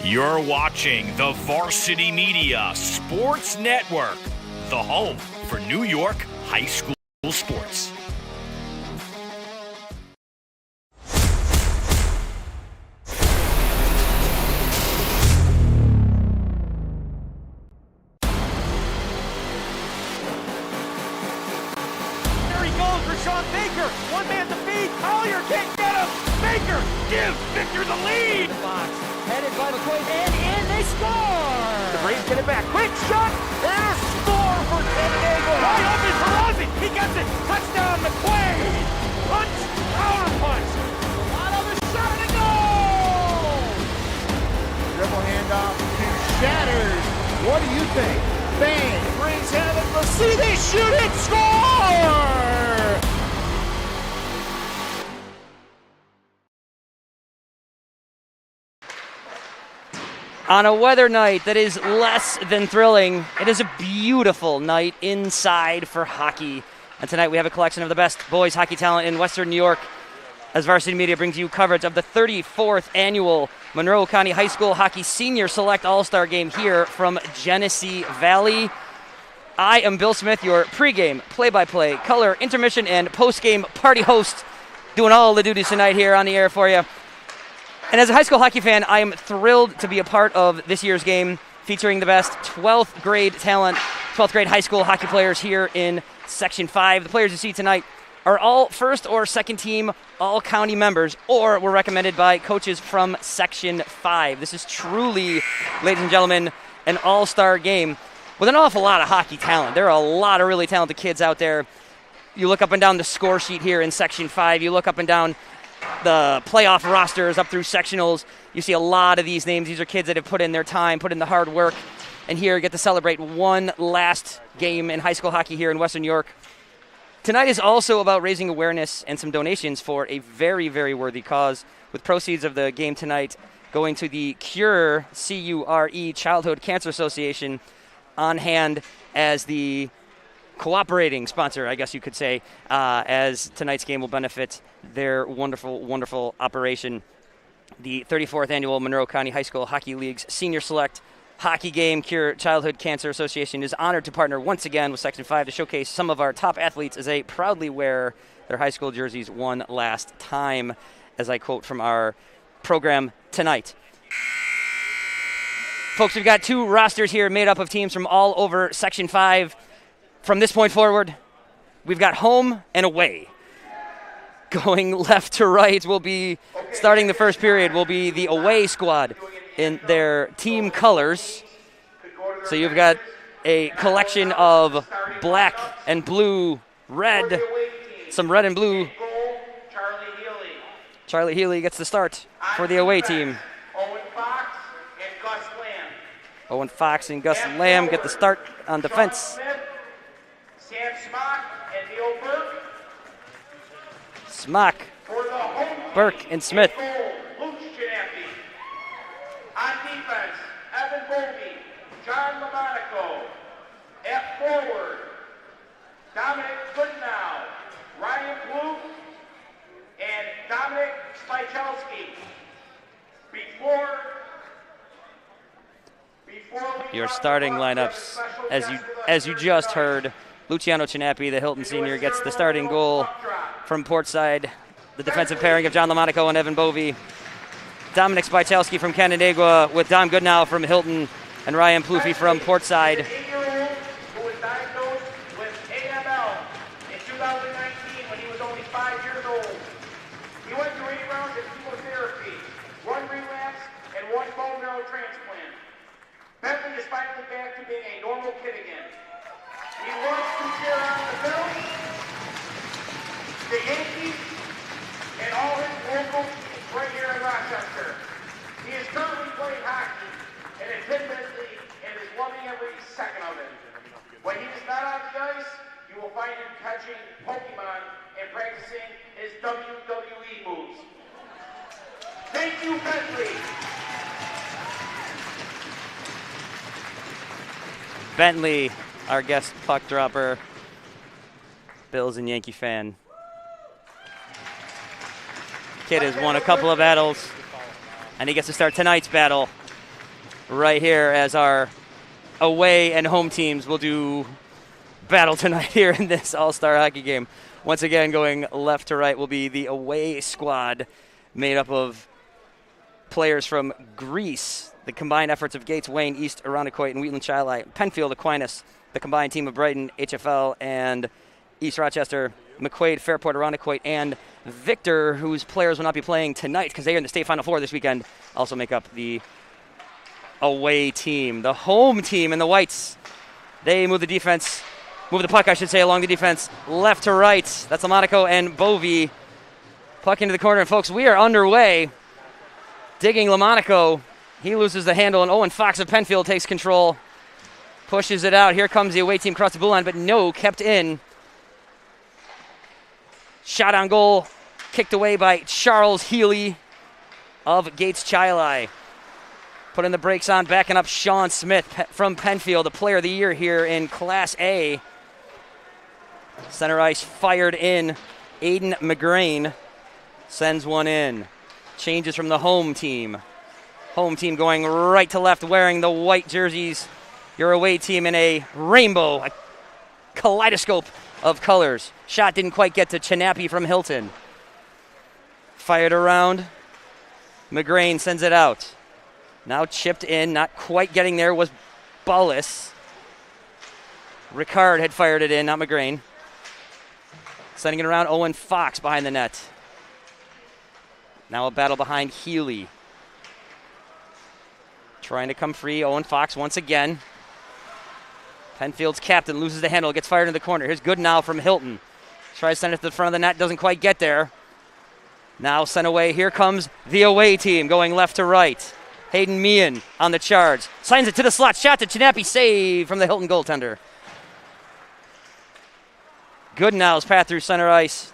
You're watching the Varsity Media Sports Network, the home for New York high school sports. There he goes for Sean Baker. One man to feed. Collier can't get him. Baker gives Victor the lead. The box. Headed by McQuaid, and in they score! The Braves get it back. Quick shot, and a score for San Diego. Wide open for Ozzie. He gets it. Touchdown, McQuaid. Punch, counter punch. Out of the shot, and a goal! Dribble handoff to Shatters. What do you think? Bang, brings heaven. Let's see, they shoot it, score! On a weather night that is less than thrilling, it is a beautiful night inside for hockey. And tonight we have a collection of the best boys hockey talent in Western New York as Varsity Media brings you coverage of the 34th annual Monroe County High School Hockey Senior Select All-Star Game here from Genesee Valley. I am Bill Smith, your pregame, play-by-play, color, intermission, and postgame party host, doing all the duties tonight here on the air for you. And as a high school hockey fan, I am thrilled to be a part of this year's game featuring the best 12th grade talent, 12th grade high school hockey players here in Section 5. The players you see tonight are all first or second team all-county members or were recommended by coaches from Section 5. This is truly, ladies and gentlemen, an all-star game with an awful lot of hockey talent. There are a lot of really talented kids out there. You look up and down the score sheet here in Section 5. You look up and down the playoff rosters up through sectionals. You see a lot of these names. These are kids that have put in their time, put in the hard work, and here get to celebrate one last game in high school hockey here in Western New York. Tonight is also about raising awareness and some donations for a very, very worthy cause, with proceeds of the game tonight going to the CURE, C-U-R-E, Childhood Cancer Association on hand as the cooperating sponsor, I guess you could say, as tonight's game will benefit their wonderful, wonderful operation. The 34th annual Monroe County High School Hockey League's Senior Select Hockey Game Cure Childhood Cancer Association is honored to partner once again with Section 5 to showcase some of our top athletes as they proudly wear their high school jerseys one last time, as I quote from our program tonight. Folks, we've got two rosters here made up of teams from all over Section 5. From this point forward, we've got home and away. Going left to right will be, starting the first period, will be the away squad in their team colors. So you've got a collection of black and blue, red, some red and blue. Charlie Healy gets the start for the away team. Owen Fox and Gus Lamb get the start on defense. Sam Smock and Neil Burke. Smock, Burke, and Smith. On defense, Evan Bovey, John Lamonaco. At forward, Dominic Goodnow, Ryan Blue, and Dominic Spychelski. Before Your starting lineups, as you just heard, Luciano Chinapi, the Hilton senior, gets the starting goal from Portside. The defensive pairing of John Lamonaco and Evan Bovey. Dominic Spychelski from Canandaigua with Dom Goodnow from Hilton and Ryan Plouffe from Portside. who was diagnosed with AML in 2019 when he was only 5 years old. He went through 8 rounds of chemotherapy, 1 relapse, and 1 bone marrow transplant. Bentley is finally back to being a normal kid again. He wants to cheer on the Bills, the Yankees, and all his local teams right here in Rochester. He is currently playing hockey and is in Bentley and is loving every second of it. When he is not on the ice, you will find him catching Pokemon and practicing his WWE moves. Thank you, Bentley. Bentley, our guest puck dropper, Bills and Yankee fan. Kid has won a couple of battles, and he gets to start tonight's battle right here as our away and home teams will do battle tonight here in this all-star hockey game. Once again, going left to right will be the away squad made up of players from Greece, the combined efforts of Gates, Wayne, East, Irondequoit, and Wheatland Chi-Li, Penfield, Aquinas, the combined team of Brighton, HFL, and East Rochester, McQuaid, Fairport, Irondequoit, and Victor, whose players will not be playing tonight because they are in the state Final Four this weekend, also make up the away team. The home team in the whites, they move the puck, along the defense, left to right. That's Lamonaco and Bovey. Puck into the corner, and folks, we are underway. Digging Lamonaco, he loses the handle, and Owen Fox of Penfield takes control. Pushes it out. Here comes the away team across the blue line, but no, kept in. Shot on goal, kicked away by Charles Healy of Gates Chi-Li. Putting the brakes on, backing up Sean Smith from Penfield, the player of the year here in Class A. Center ice fired in. Aiden McGrain sends one in. Changes from the home team. Home team going right to left, wearing the white jerseys. Your away team in a rainbow, a kaleidoscope of colors. Shot didn't quite get to Chinapi from Hilton. Fired around. McGrain sends it out. Now chipped in, not quite getting there was Bullis. Ricard had fired it in, not McGrain. Sending it around, Owen Fox behind the net. Now a battle behind Healy. Trying to come free, Owen Fox once again. Penfield's captain loses the handle, gets fired in the corner. Here's Goodnow from Hilton. Tries to send it to the front of the net, doesn't quite get there. Now sent away, here comes the away team going left to right. Hayden Meehan on the charge. Signs it to the slot, shot to Chinapi, save from the Hilton goaltender. Goodnow's path through center ice.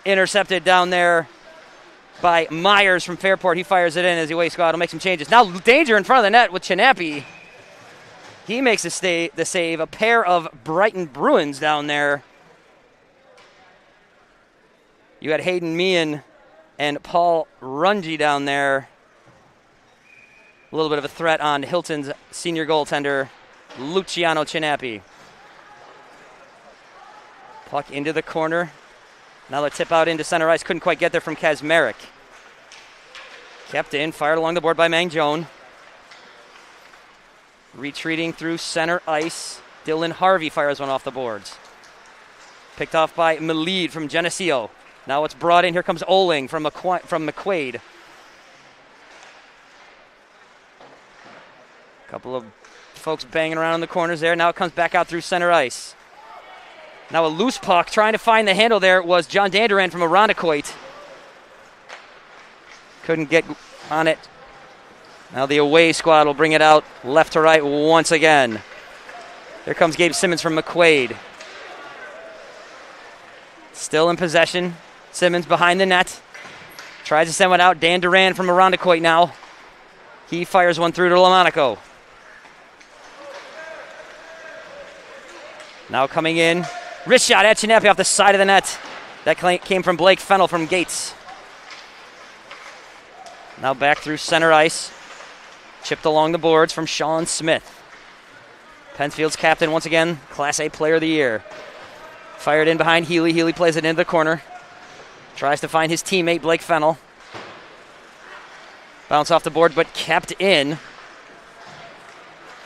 Intercepted down there by Myers from Fairport. He fires it in as the away squad will make some changes. Now danger in front of the net with Chinapi. He makes the save. A pair of Brighton Bruins down there. You had Hayden Meehan and Paul Runge down there. A little bit of a threat on Hilton's senior goaltender, Luciano Chinapi. Puck into the corner. Now the tip out into center ice. Couldn't quite get there from Kazmarek. Kept in, fired along the board by Mangjon. Retreating through center ice. Dylan Harvey fires one off the boards. Picked off by Malid from Geneseo. Now it's brought in. Here comes Oling from McQuaid. Couple of folks banging around in the corners there. Now it comes back out through center ice. Now a loose puck, trying to find the handle there was John Danduran from Irondequoit. Couldn't get on it. Now the away squad will bring it out left to right once again. Here comes Gabe Simmons from McQuaid. Still in possession. Simmons behind the net. Tries to send one out. Danduran from Irondequoit now. He fires one through to Lamonaco. Now coming in. Wrist shot at Chinapi off the side of the net. That came from Blake Fennell from Gates. Now back through center ice. Chipped along the boards from Sean Smith. Penfield's captain once again, Class A player of the year. Fired in behind Healy. Healy plays it into the corner. Tries to find his teammate Blake Fennell. Bounce off the board but kept in.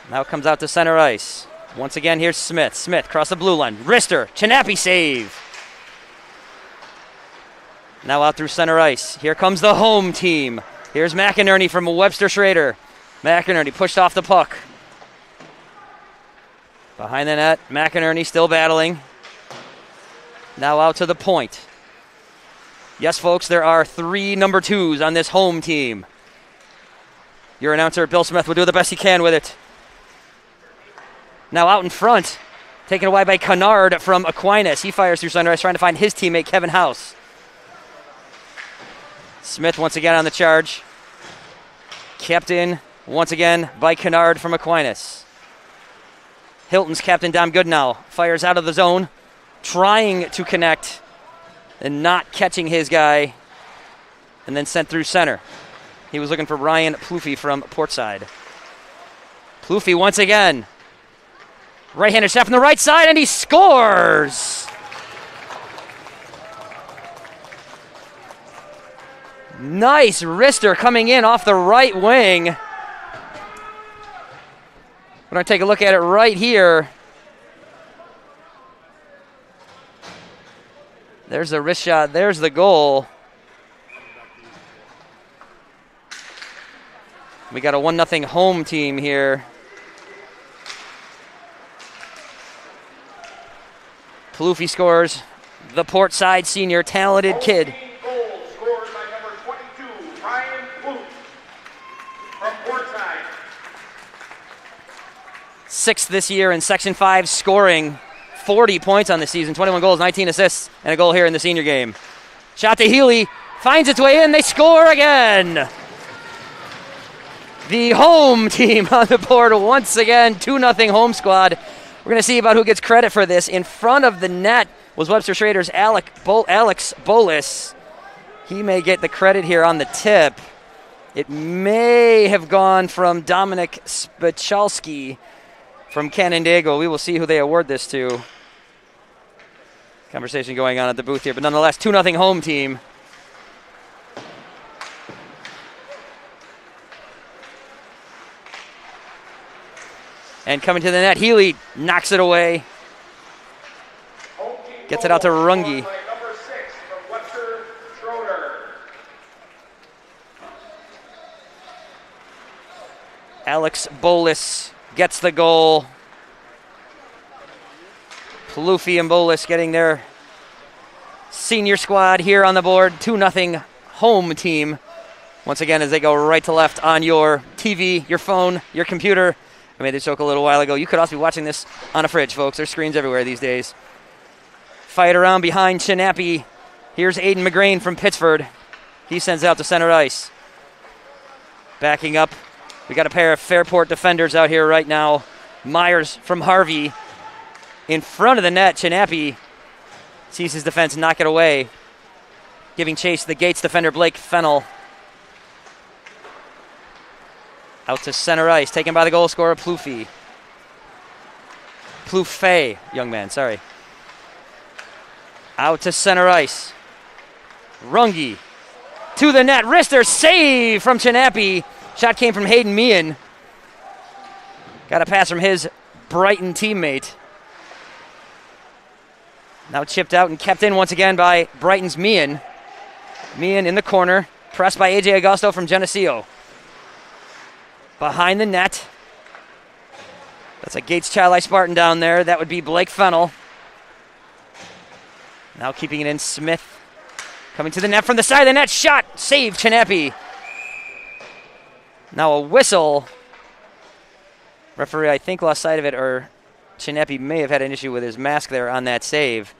Now comes out to center ice. Once again, here's Smith. Smith across the blue line. Wrister. Chinapi save. Now out through center ice. Here comes the home team. Here's McInerney from Webster Schrader. McInerney pushed off the puck. Behind the net, McInerney still battling. Now out to the point. Yes, folks, there are 3 number 2s on this home team. Your announcer, Bill Smith, will do the best he can with it. Now out in front, taken away by Kennard from Aquinas. He fires through center ice, trying to find his teammate, Kevin House. Smith once again on the charge. Kept in once again by Kennard from Aquinas. Hilton's captain, Dom Goodnow, fires out of the zone, trying to connect and not catching his guy, and then sent through center. He was looking for Ryan Plouffe from Portside. Plouffe once again. Right-handed shot from the right side, and he scores! Nice wrister coming in off the right wing. We're going to take a look at it right here. There's the wrist shot. There's the goal. We got a 1-0 home team here. Plouffe scores. The Port Side senior, talented kid. Goal scored by number 22, Ryan Plouffe from Port Side. 6th this year in Section 5 scoring. 40 points on the season, 21 goals, 19 assists, and a goal here in the senior game. Shot to Healy, finds its way in, they score again. The home team on the board once again, 2-0 home squad. We're going to see about who gets credit for this. In front of the net was Webster Schrader's Alex Bolis. He may get the credit here on the tip. It may have gone from Dominic Spachalski from Canandaigua. We will see who they award this to. Conversation going on at the booth here, but nonetheless, 2-0 home team. And coming to the net, Healy knocks it away. Gets it out to Runge. Number 6 from Webster Schroeder. Alex Bolis gets the goal. Plouffe and Bolis getting their senior squad here on the board. 2-0 home team. Once again, as they go right to left on your TV, your phone, your computer. I made this joke a little while ago. You could also be watching this on a fridge, folks. There's screens everywhere these days. Fight around behind Chinappi. Here's Aiden McGrain from Pittsford. He sends out to center ice. Backing up. We got a pair of Fairport defenders out here right now. Myers from Harvey. In front of the net, Chinappi sees his defense knock it away. Giving chase to the Gates defender, Blake Fennell. Out to center ice, taken by the goal scorer, Plouffe. Plouffe, young man, sorry. Out to center ice. Runge to the net, wrister, save from Chinappi. Shot came from Hayden Meehan. Got a pass from his Brighton teammate. Now chipped out and kept in once again by Brighton's Meehan. Meehan in the corner, pressed by A.J. Augusto from Geneseo. Behind the net. That's a Gates Chili Spartan down there. That would be Blake Fennell. Now keeping it in, Smith. Coming to the net from the side of the net. Shot. Save, Chinappi. Now a whistle. Referee, I think, lost sight of it, or Chinappi may have had an issue with his mask there on that save.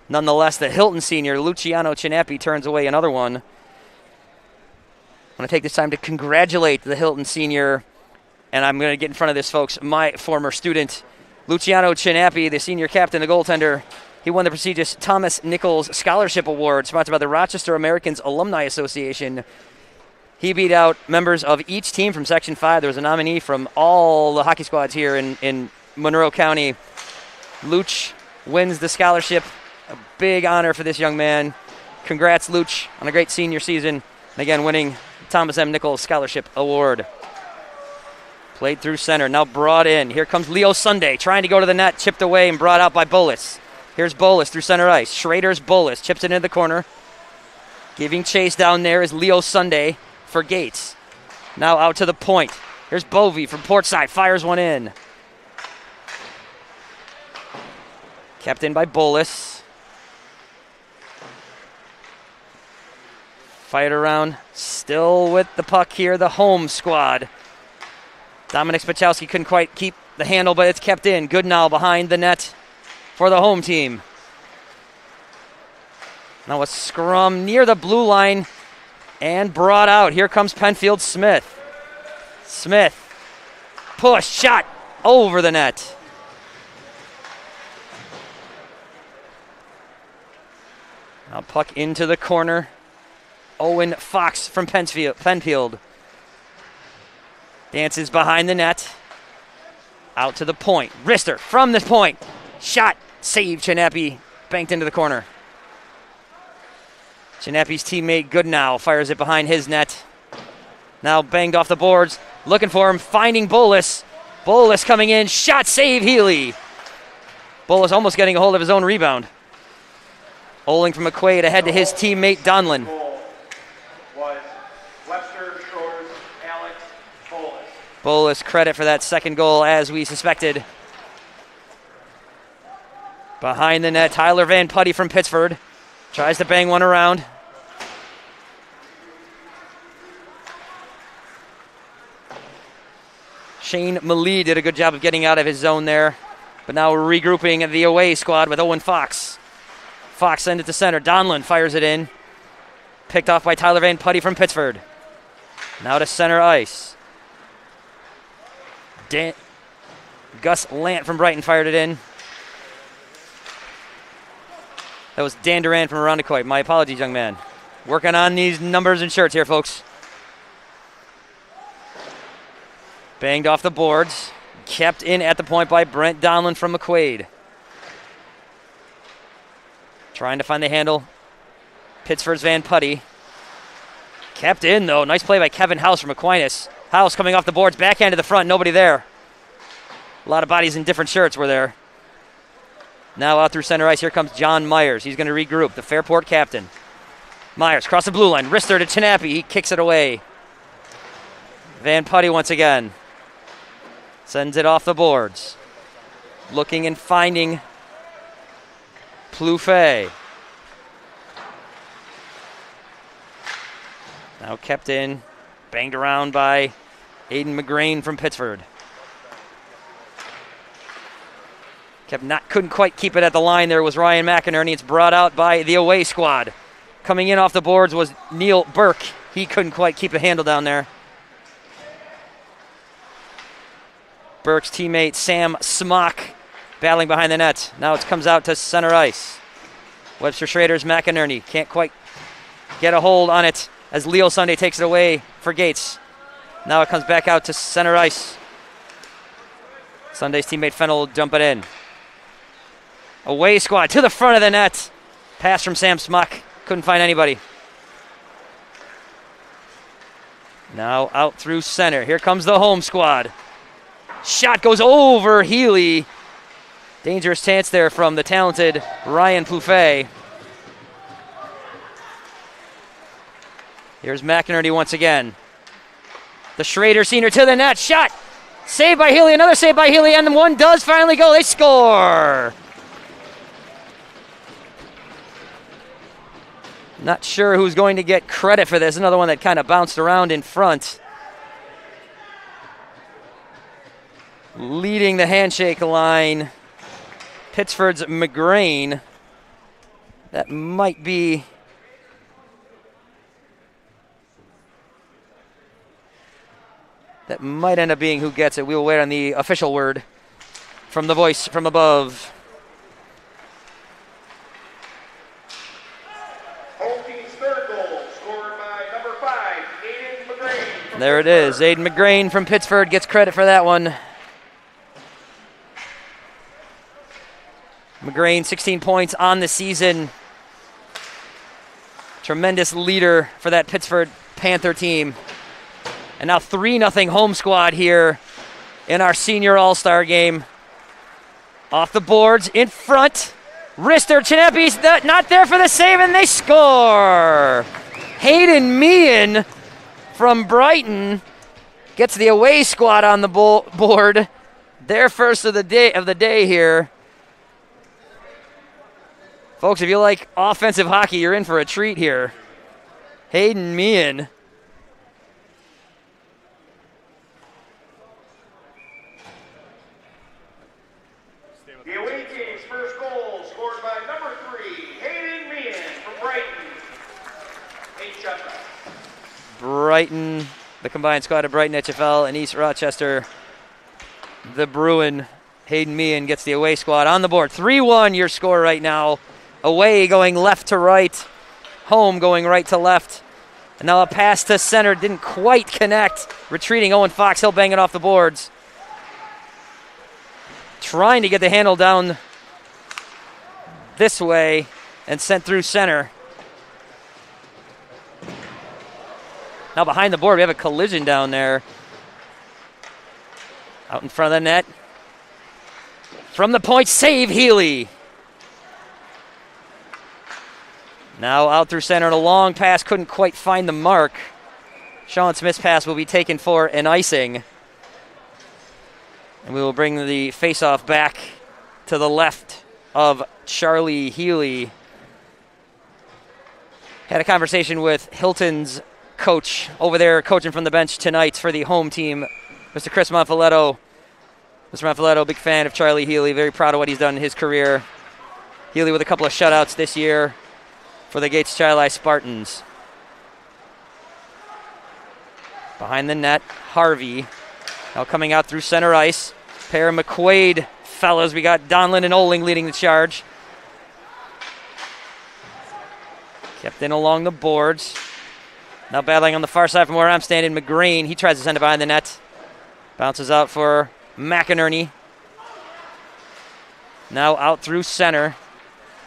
Nonetheless, the Hilton senior, Luciano Chinappi, turns away another one. I want to take this time to congratulate the Hilton senior, and I'm going to get in front of this, folks, my former student, Luciano Chinappi, the senior captain, the goaltender. He won the prestigious Thomas Nichols Scholarship Award, sponsored by the Rochester Americans Alumni Association. He beat out members of each team from Section 5. There was a nominee from all the hockey squads here in Monroe County. Luch wins the scholarship. A big honor for this young man. Congrats, Luch, on a great senior season. And again, winning Thomas M. Nichols Scholarship Award. Played through center, now brought in. Here comes Leo Sunday, trying to go to the net, chipped away and brought out by Bolis. Here's Bolis through center ice. Schrader's Bolis, chips it into the corner. Giving chase down there is Leo Sunday for Gates. Now out to the point. Here's Bovey from Portside, fires one in. Kept in by Bolis. Fight around, still with the puck here, the home squad. Dominic Spachalski couldn't quite keep the handle, but it's kept in. Goodnow behind the net for the home team. Now a scrum near the blue line and brought out. Here comes Penfield Smith. Smith, push, shot over the net. Now puck into the corner. Owen Fox from Penfield. Dances behind the net. Out to the point. Wrister from this point. Shot. Save. Chinappy banked into the corner. Chinappy's teammate Goodnow fires it behind his net. Now banged off the boards. Looking for him. Finding Bolus. Bolus coming in. Shot. Save. Healy. Bolus almost getting a hold of his own rebound. Oling from McQuaid ahead to his teammate Donlin. Bolus credit for that second goal, as we suspected. Behind the net, Tyler Van Putty from Pittsford. Tries to bang one around. Shane Malee did a good job of getting out of his zone there. But now regrouping the away squad with Owen Fox. Fox sends it to center. Donlin fires it in. Picked off by Tyler Van Putty from Pittsford. Now to center ice. Gus Lant from Brighton fired it in. That was Dan Duran from Irondequoit. My apologies, young man. Working on these numbers and shirts here, folks. Banged off the boards. Kept in at the point by Brent Donlin from McQuaid. Trying to find the handle. Pittsford's Van Putty. Kept in, though. Nice play by Kevin House from Aquinas. House coming off the boards, backhand to the front, nobody there. A lot of bodies in different shirts were there. Now out through center ice, here comes John Myers. He's going to regroup, the Fairport captain. Myers across the blue line, wrister to Chinappy. He kicks it away. Van Putty once again. Sends it off the boards. Looking and finding Plouffe. Now kept in. Banged around by Aiden McGrain from Pittsford. Couldn't quite keep it at the line. There was Ryan McInerney. It's brought out by the away squad. Coming in off the boards was Neil Burke. He couldn't quite keep the handle down there. Burke's teammate Sam Smock battling behind the net. Now it comes out to center ice. Webster Schrader's McInerney can't quite get a hold on it as Leo Sunday takes it away for Gates. Now it comes back out to center ice. Sunday's teammate Fennell will jump it in. Away squad to the front of the net. Pass from Sam Smock. Couldn't find anybody. Now out through center. Here comes the home squad. Shot goes over Healy. Dangerous chance there from the talented Ryan Plouffe. Here's McInerney once again. The Schrader senior to the net. Shot. Saved by Healy. Another save by Healy. And one does finally go. They score. Not sure who's going to get credit for this. Another one that kind of bounced around in front. Leading the handshake line, Pittsford's McGrain. That might be end up being who gets it. We will wait on the official word from the voice from above. Home team's third goal, scored by number 5, Aiden McGrain. There it is. Aiden McGrain from Pittsford gets credit for that one. McGrain, 16 points on the season. Tremendous leader for that Pittsford Panther team. And now 3-0 home squad here in our senior all-star game. Off the boards, in front. Wrister, Chinappy's not there for the save, and they score. Hayden Meehan from Brighton gets the away squad on the board. Their first of the day here. Folks, if you like offensive hockey, you're in for a treat here. Hayden Meehan. The away team's first goal, scored by number 3, Hayden Meehan from Brighton. 8 shots. Brighton, the combined squad of Brighton HFL and East Rochester. The Bruin, Hayden Meehan gets the away squad on the board. 3-1 your score right now. Away going left to right. Home going right to left. And now a pass to center. Didn't quite connect. Retreating Owen Fox. He'll bang it off the boards. trying to get the handle down this way and sent through center. Now behind the board, we have a collision down there. Out in front of the net. From the point, save Healy. Now out through center and a long pass, couldn't quite find the mark. Sean Smith's pass will be taken for an icing. And we will bring the faceoff back to the left of Charlie Healy. Had a conversation with Hilton's coach over there, coaching from the bench tonight for the home team, Mr. Chris Monfiletto. Mr. Monfiletto, big fan of Charlie Healy, very proud of what he's done in his career. Healy with a couple of shutouts this year for the Gates Chili Spartans. Behind the net, Harvey. Now coming out through center ice. Pair of McQuaid fellas. We got Donlin and Oling leading the charge. Kept in along the boards. Now battling on the far side from where I'm standing, McGreen. He tries to send it behind the net. Bounces out for McInerney. Now out through center.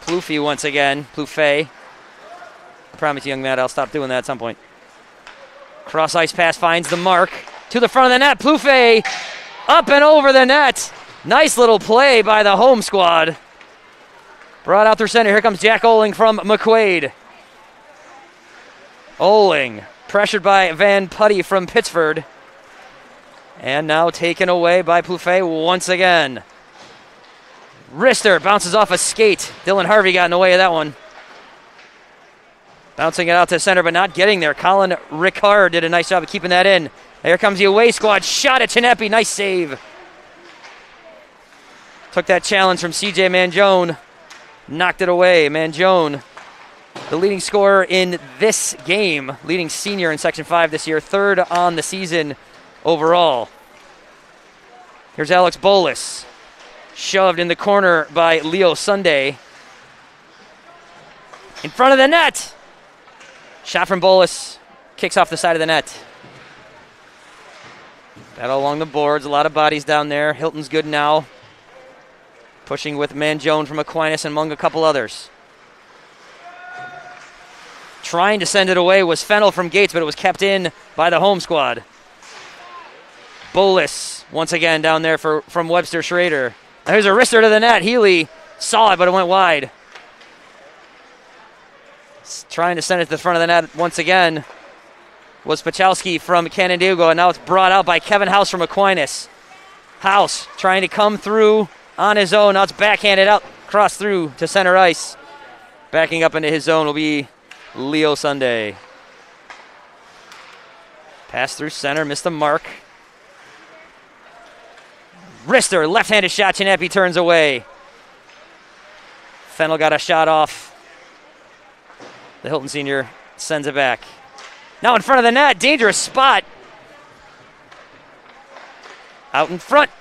Plouffe once again. Plouffe. I promise you, young man, I'll stop doing that at some point. Cross ice pass finds the mark. To the front of the net. Plouffe up and over the net. Nice little play by the home squad. Brought out through center. Here comes Jack Oling from McQuaid. Oling, pressured by Van Putty from Pittsford. And now taken away by Plouffe once again. Rister bounces off a skate. Dylan Harvey got in the way of that one. Bouncing it out to center, but not getting there. Colin Ricard did a nice job of keeping that in. Here comes the away squad. Shot at Chinepi. Nice save. Took that challenge from C.J. Mangione. Knocked it away. Mangione, the leading scorer in this game, leading senior in Section 5 this year, third on the season overall. Here's Alex Bolus, shoved in the corner by Leo Sunday. In front of the net. Shot from Bolus, kicks off the side of the net. Battle along the boards, a lot of bodies down there. Hilton's good now. Pushing with Mangione from Aquinas and among a couple others. Trying to send it away was Fennell from Gates, but it was kept in by the home squad. Bolus once again down there from Webster Schrader. Now here's a wrister to the net. Healy saw it, but it went wide. Trying to send it to the front of the net once again was Pachowski from Canandaigua, and now it's brought out by Kevin House from Aquinas. House trying to come through on his own. Now it's backhanded out, cross through to center ice. Backing up into his zone will be Leo Sunday. Pass through center, missed the mark. Rister, left-handed shot, Chinepi turns away. Fennell got a shot off. The Hilton senior sends it back. Now in front of the net, dangerous spot. Out in front.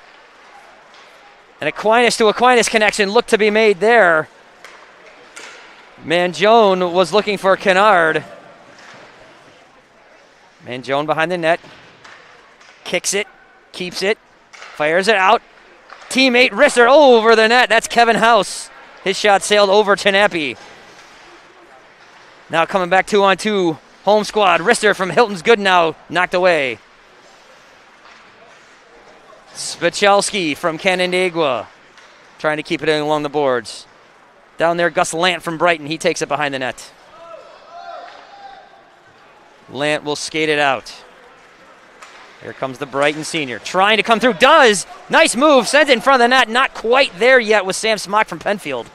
An Aquinas to Aquinas connection looked to be made there. Mangione was looking for Kennard. Mangione behind the net. Kicks it, keeps it, fires it out. Teammate Rister over the net. That's Kevin House. His shot sailed over Chinepi. Now coming back 2-on-2. Home squad. Rister from Hilton's good now. Knocked away. Spachelski from Canandaigua. Trying to keep it in along the boards. Down there, Gus Lant from Brighton. He takes it behind the net. Lant will skate it out. Here comes the Brighton senior. Trying to come through. Does. Nice move. Sends it in front of the net. Not quite there yet with Sam Smock from Penfield.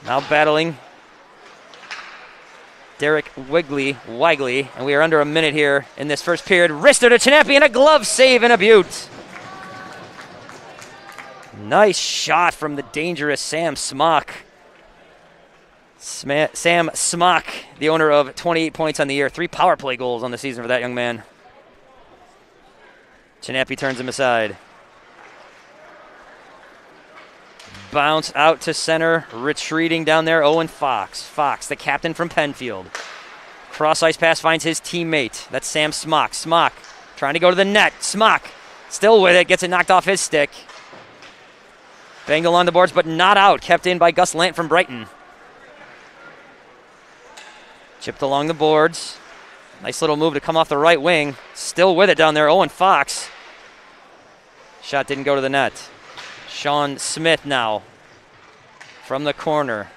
Now battling Derek Wigley, and we are under a minute here in this first period. Rister to Chinepi and a glove save in a Butte. Nice shot from the dangerous Sam Smock. Sam Smock, the owner of 28 points on the year, 3 power play goals on the season for that young man. Chinepi turns him aside. Bounce out to center, retreating down there, Owen Fox. Fox, the captain from Penfield. Cross ice pass finds his teammate. That's Sam Smock. Smock trying to go to the net. Smock Still with it, gets it knocked off his stick. Banged along the boards, but not out. Kept in by Gus Lant from Brighton. Chipped along the boards. Nice little move to come off the right wing. Still with it down there, Owen Fox. Shot didn't go to the net. Sean Smith now from the corner.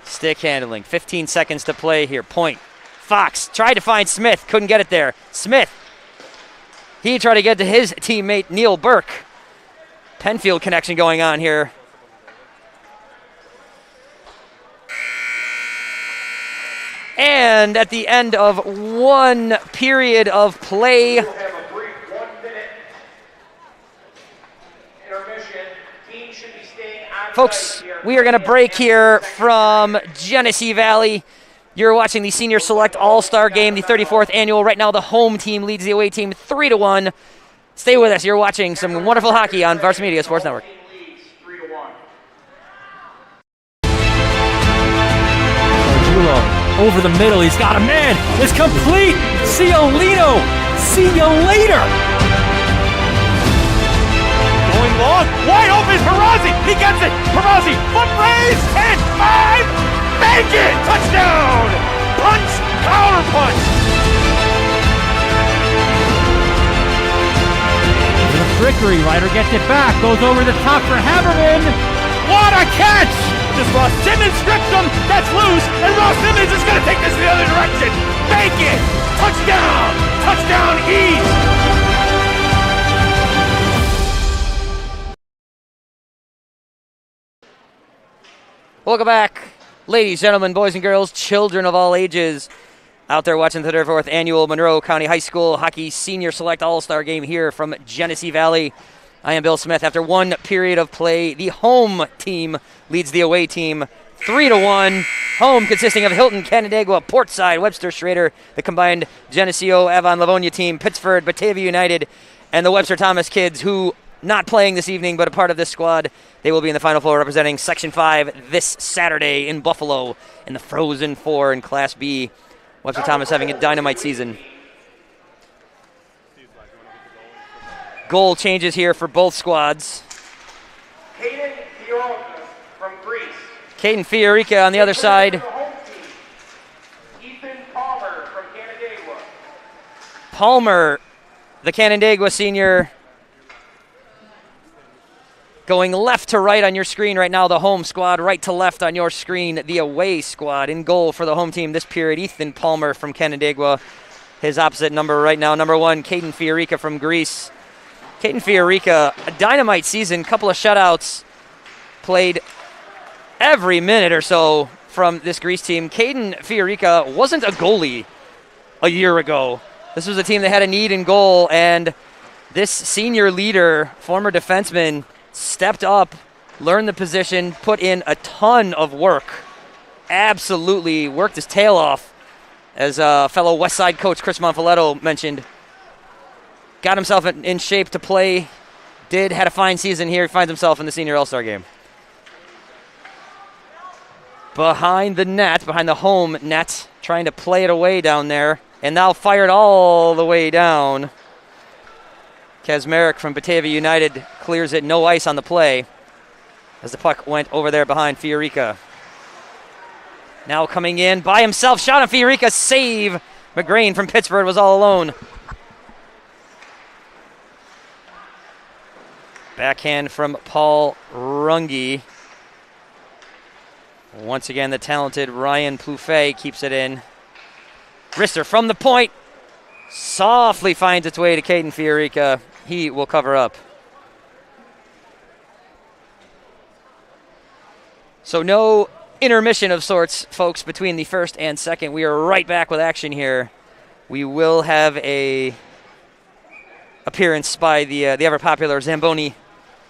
Stick handling, 15 seconds to play here. Point. Fox tried to find Smith, couldn't get it there. Smith, he tried to get to his teammate Neil Burke. Penfield connection going on here. And at the end of one period of play, We'll have a brief 1-minute intermission. Teams should be staying on folks, site here. we are going to break here from Genesee Valley. You're watching the Senior Select All-Star Game, the 34th annual. Right now, the home team leads the away team 3-1. Stay with us. You're watching some wonderful hockey on Varsity Media Sports Network. Team leads 3-1. Over the middle, he's got a man. It's complete. Ciolino. See you later. Going long, wide open is Perazzi. He gets it. Perazzi, foot raise, 10, 5, make it, touchdown. Punch, counter punch. The Frickery Rider gets it back. Goes over the top for Haberman. What a catch! Just Ross Simmons strips him, that's loose, and Ross Simmons is going to take this in the other direction. Make it! Touchdown! Touchdown East! Welcome back, ladies, gentlemen, boys and girls, children of all ages, out there watching the 34th annual Monroe County High School Hockey Senior Select All-Star Game here from Genesee Valley. I am Bill Smith. After one period of play, the home team leads the away team 3-1. Home consisting of Hilton, Canandaigua, Portside, Webster, Schrader, the combined Geneseo, Avon, Livonia team, Pittsford, Batavia United, and the Webster Thomas kids, who not playing this evening but a part of this squad. They will be in the Final Four representing Section 5 this Saturday in Buffalo in the Frozen Four in Class B. Webster Thomas having a dynamite season. Goal changes here for both squads. Caden Fiorka from Greece. Caden Fiorica on the other side. The home team. Ethan Palmer from Canandaigua. Palmer, the Canandaigua senior, going left to right on your screen right now, the home squad. Right to left on your screen, the away squad. In goal for the home team this period, Ethan Palmer from Canandaigua. His opposite number right now, number 1, Caden Fiorica from Greece. Caden Fiorica, a dynamite season, couple of shutouts, played every minute or so from this Greece team. Caden Fiorica wasn't a goalie a year ago. This was a team that had a need in goal, and this senior leader, former defenseman, stepped up, learned the position, put in a ton of work. Absolutely worked his tail off, as fellow Westside coach Chris Monfiletto mentioned. Got himself in shape to play. Had a fine season here. He finds himself in the Senior All-Star Game. Behind the net, behind the home net, trying to play it away down there. And now fired all the way down. Kazmarek from Batavia United clears it. No ice on the play as the puck went over there behind Fiorica. Now coming in by himself. Shot on Fiorica. Save. McGrain from Pittsburgh was all alone. Backhand from Paul Runge. Once again, the talented Ryan Plouffe keeps it in. Rister from the point. Softly finds its way to Caden Fiorica. He will cover up. So no intermission of sorts, folks, between the first and second. We are right back with action here. We will have a appearance by the ever-popular Zamboni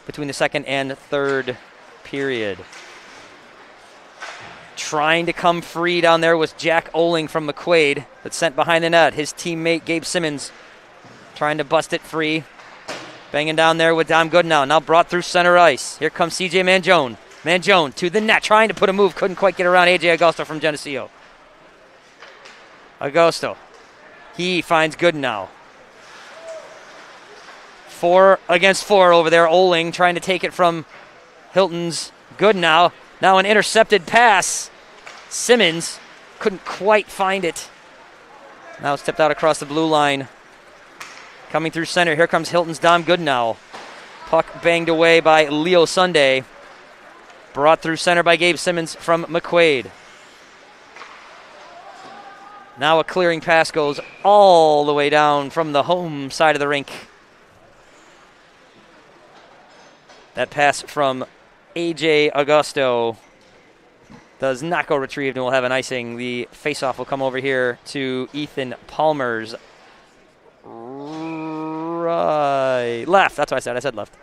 between the second and third period. Trying to come free down there was Jack Oling from McQuaid, but sent behind the net. His teammate Gabe Simmons trying to bust it free. Banging down there with Dom Goodenow. Now brought through center ice. Here comes CJ Mangione. Mangione to the net, trying to put a move. Couldn't quite get around AJ Augusto from Geneseo. Augusto. He finds Goodenow. 4 against 4 over there. Oling trying to take it from Hilton's Goodnow. Now an intercepted pass. Simmons couldn't quite find it. Now stepped out across the blue line. Coming through center. Here comes Hilton's Dom Goodnow. Puck banged away by Leo Sunday. Brought through center by Gabe Simmons from McQuaid. Now a clearing pass goes all the way down from the home side of the rink. That pass from A.J. Augusto does not go retrieved and will have an icing. The faceoff will come over here to Ethan Palmer's right. Left. That's what I said. I said left.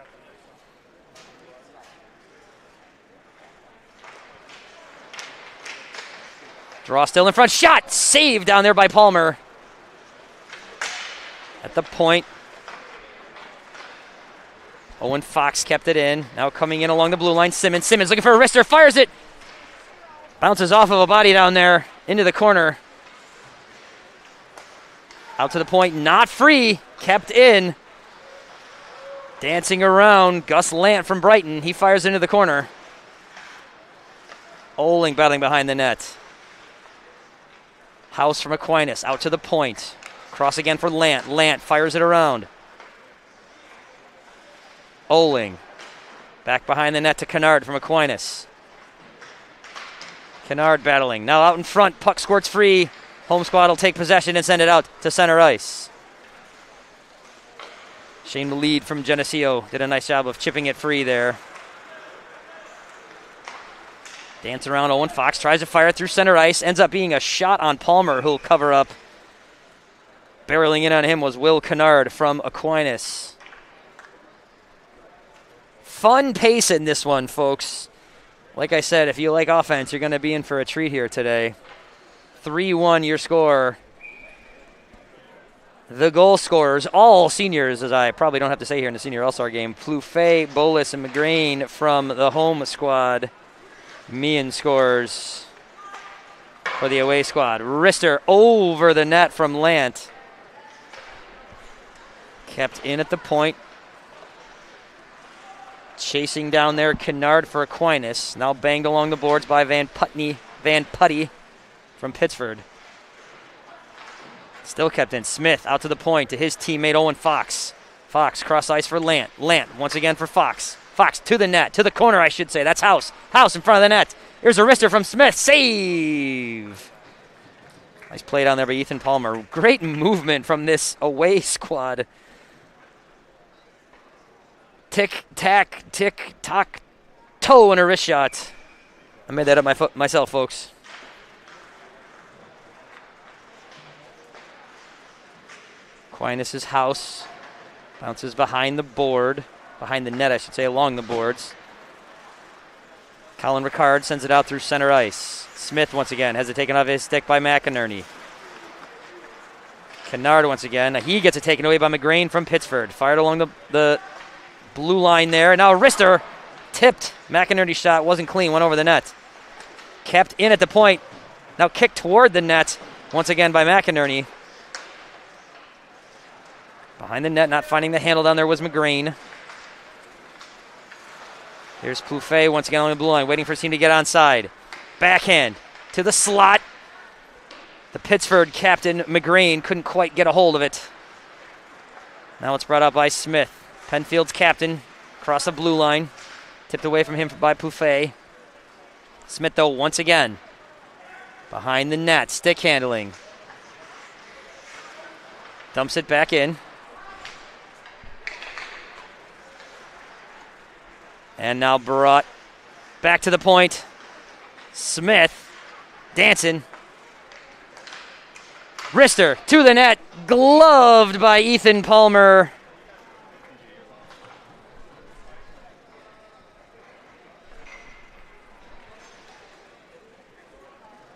Draw still in front. Shot! Saved down there by Palmer. At the point. Owen Fox kept it in. Now coming in along the blue line. Simmons looking for a wrister. Fires it. Bounces off of a body down there into the corner. Out to the point. Not free. Kept in. Dancing around. Gus Lant from Brighton. He fires into the corner. Oling battling behind the net. House from Aquinas, out to the point. Cross again for Lant. Lant fires it around. Oling. Back behind the net to Kennard from Aquinas. Kennard battling. Now out in front. Puck squirts free. Home squad will take possession and send it out to center ice. Shane the lead from Geneseo did a nice job of chipping it free there. Dance around. Owen Fox tries to fire it through center ice. Ends up being a shot on Palmer, who'll cover up. Barreling in on him was Will Kennard from Aquinas. Fun pace in this one, folks. Like I said, if you like offense, you're going to be in for a treat here today. 3-1 your score. The goal scorers, all seniors, as I probably don't have to say here in the Senior All-Star game. Plouffe, Bolus, and McGrain from the home squad. Meehan scores for the away squad. Wrister over the net from Lant. Kept in at the point. Chasing down there, Kennard for Aquinas. Now banged along the boards by Van Putty from Pittsford. Still kept in. Smith out to the point to his teammate Owen Fox. Fox cross ice for Lant. Lant once again for Fox. Fox to the net, to the corner, I should say. That's House. House in front of the net. Here's a wrister from Smith. Save! Nice play down there by Ethan Palmer. Great movement from this away squad. Tick-tack, tick-tock, toe and a wrist shot. I made that up myself, folks. Aquinas' House. Bounces behind the board. Behind the net, I should say, along the boards. Colin Ricard sends it out through center ice. Smith, once again, has it taken off his stick by McInerney. Kennard, once again. He gets it taken away by McGrain from Pittsford. Fired along the blue line there. Now wrister tipped. McInerney's shot wasn't clean, went over the net. Kept in at the point. Now kicked toward the net, once again by McInerney. Behind the net, not finding the handle down there was McGrain. Here's Plouffe once again on the blue line, waiting for his team to get onside. Backhand to the slot. The Pittsford captain, McGrain, couldn't quite get a hold of it. Now it's brought out by Smith. Penfield's captain, across the blue line. Tipped away from him by Plouffe. Smith, though, once again. Behind the net, stick handling. Dumps it back in. And now brought back to the point. Smith dancing. Wrister to the net. Gloved by Ethan Palmer.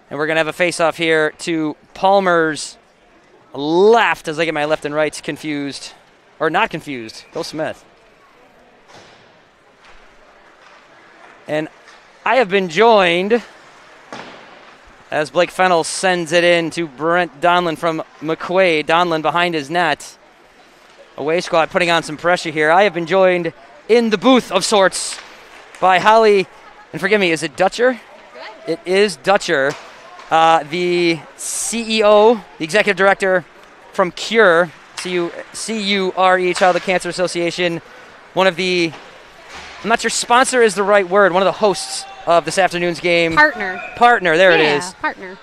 And we're going to have a face-off here to Palmer's left as I get my left and rights confused. Or not confused. Go Smith. And I have been joined as Blake Fennell sends it in to Brent Donlin from McQuaid. Donlin behind his net. away squad putting on some pressure here. I have been joined in the booth of sorts by Holly, and forgive me, is it Dutcher? Good. It is Dutcher, the CEO, the executive director from CURE, C-U-R-E, Childhood Cancer Association, one of the, I'm not sure sponsor is the right word, one of the hosts of this afternoon's game. Partner, there it is. Partner.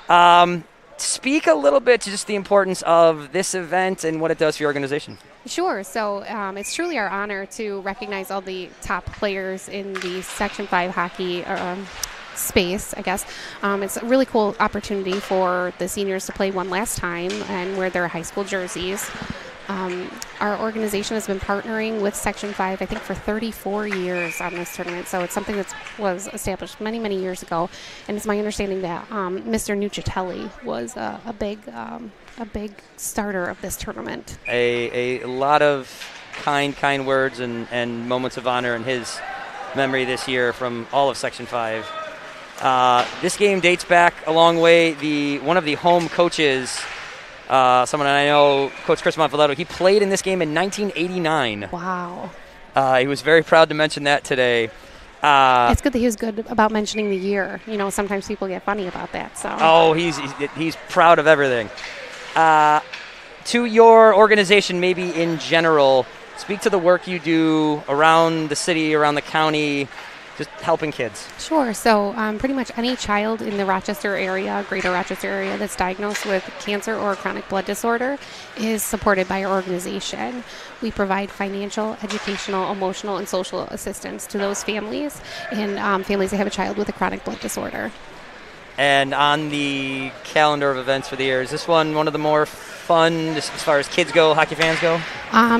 Speak a little bit to just the importance of this event and what it does for your organization. Sure. So it's truly our honor to recognize all the top players in the Section 5 hockey space, I guess. It's a really cool opportunity for the seniors to play one last time and wear their high school jerseys. Our organization has been partnering with Section 5, I think, for 34 years on this tournament. So it's something that was established many, many years ago. And it's my understanding that Mr. Nucitelli was a big starter of this tournament. A lot of kind words and moments of honor in his memory this year from all of Section 5. This game dates back a long way. One of the home coaches, someone I know, Coach Chris Monfiletto, he played in this game in 1989. Wow. He was very proud to mention that today. It's good that he was good about mentioning the year. You know, sometimes people get funny about that. So. Oh, he's proud of everything. To your organization, maybe in general, speak to the work you do around the city, around the county, just helping kids. Sure. So pretty much any child in the Rochester area, greater Rochester area, that's diagnosed with cancer or chronic blood disorder is supported by our organization. We provide financial, educational, emotional, and social assistance to those families and families that have a child with a chronic blood disorder. And on the calendar of events for the year, is this one of the more fun as far as kids go, hockey fans go?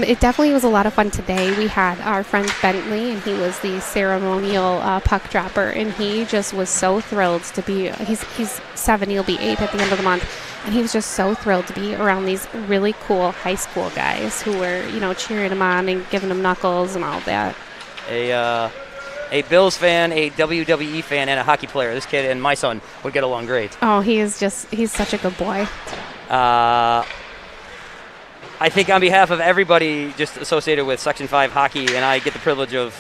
It definitely was a lot of fun today. We had our friend Bentley, and he was the ceremonial puck dropper, and he just was so thrilled to be, he's 7, he'll be 8 at the end of the month, and he was just so thrilled to be around these really cool high school guys who were, cheering him on and giving him knuckles and all that. A Bills fan, a WWE fan, and a hockey player. This kid and my son would get along great. Oh, he's such a good boy. I think on behalf of everybody just associated with Section 5 hockey, and I get the privilege of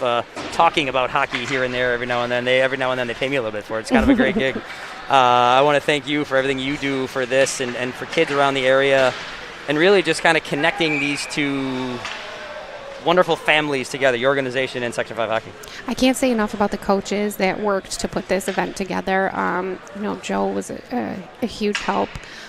talking about hockey here and there every now and then. Every now and then they pay me a little bit for it. It's kind of a great gig. I want to thank you for everything you do for this and for kids around the area, and really just kind of connecting these two wonderful families together, your organization and Section 5 hockey. I can't say enough about the coaches that worked to put this event together. Joe was a huge help.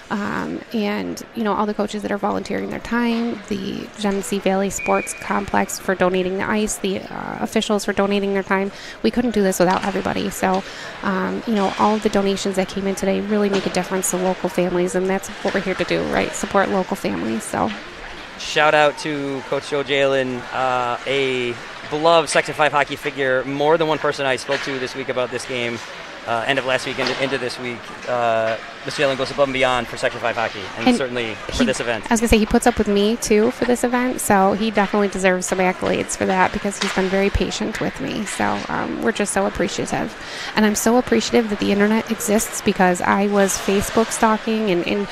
And all the coaches that are volunteering their time, the Genesee Valley Sports Complex for donating the ice, the officials for donating their time. We couldn't do this without everybody. So, all of the donations that came in today really make a difference to local families, and that's what we're here to do, right? Support local families. So, shout out to Coach Joe Jalen, a beloved Section 5 hockey figure. More than one person I spoke to this week about this game. End of last week into this week, Mr. Jalen goes above and beyond for Section 5 hockey, and certainly for this event. I was going to say, he puts up with me, too, for this event, so he definitely deserves some accolades for that because he's been very patient with me. So we're just so appreciative. And I'm so appreciative that the Internet exists because I was Facebook stalking and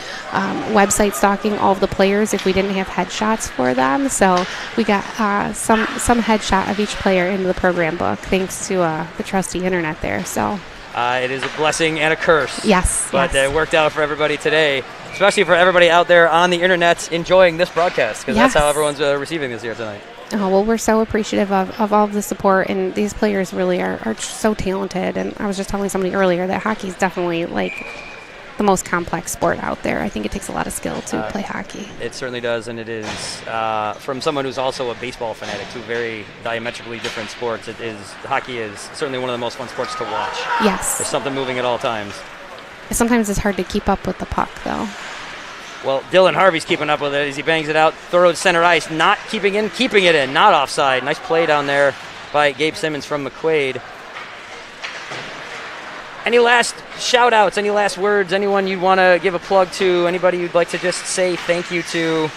website stalking all of the players if we didn't have headshots for them. So we got some headshot of each player into the program book thanks to the trusty Internet there. So. It is a blessing and a curse. Yes. But it worked out for everybody today, especially for everybody out there on the internet enjoying this broadcast, because that's how everyone's receiving this here tonight. Oh, well, we're so appreciative of all of the support, and these players really are so talented. And I was just telling somebody earlier that hockey is definitely the most complex sport out there. I think it takes a lot of skill to play hockey. It certainly does, and it is from someone who's also a baseball fanatic, two very diametrically different sports. Hockey is certainly one of the most fun sports to watch. Yes. There's something moving at all times. Sometimes it's hard to keep up with the puck, though. Well, Dylan Harvey's keeping up with it as he bangs it out, throws center ice, not keeping it in, not offside. Nice play down there by Gabe Simmons from McQuaid. Any last shout-outs, any last words, anyone you'd want to give a plug to, anybody you'd like to just say thank you to,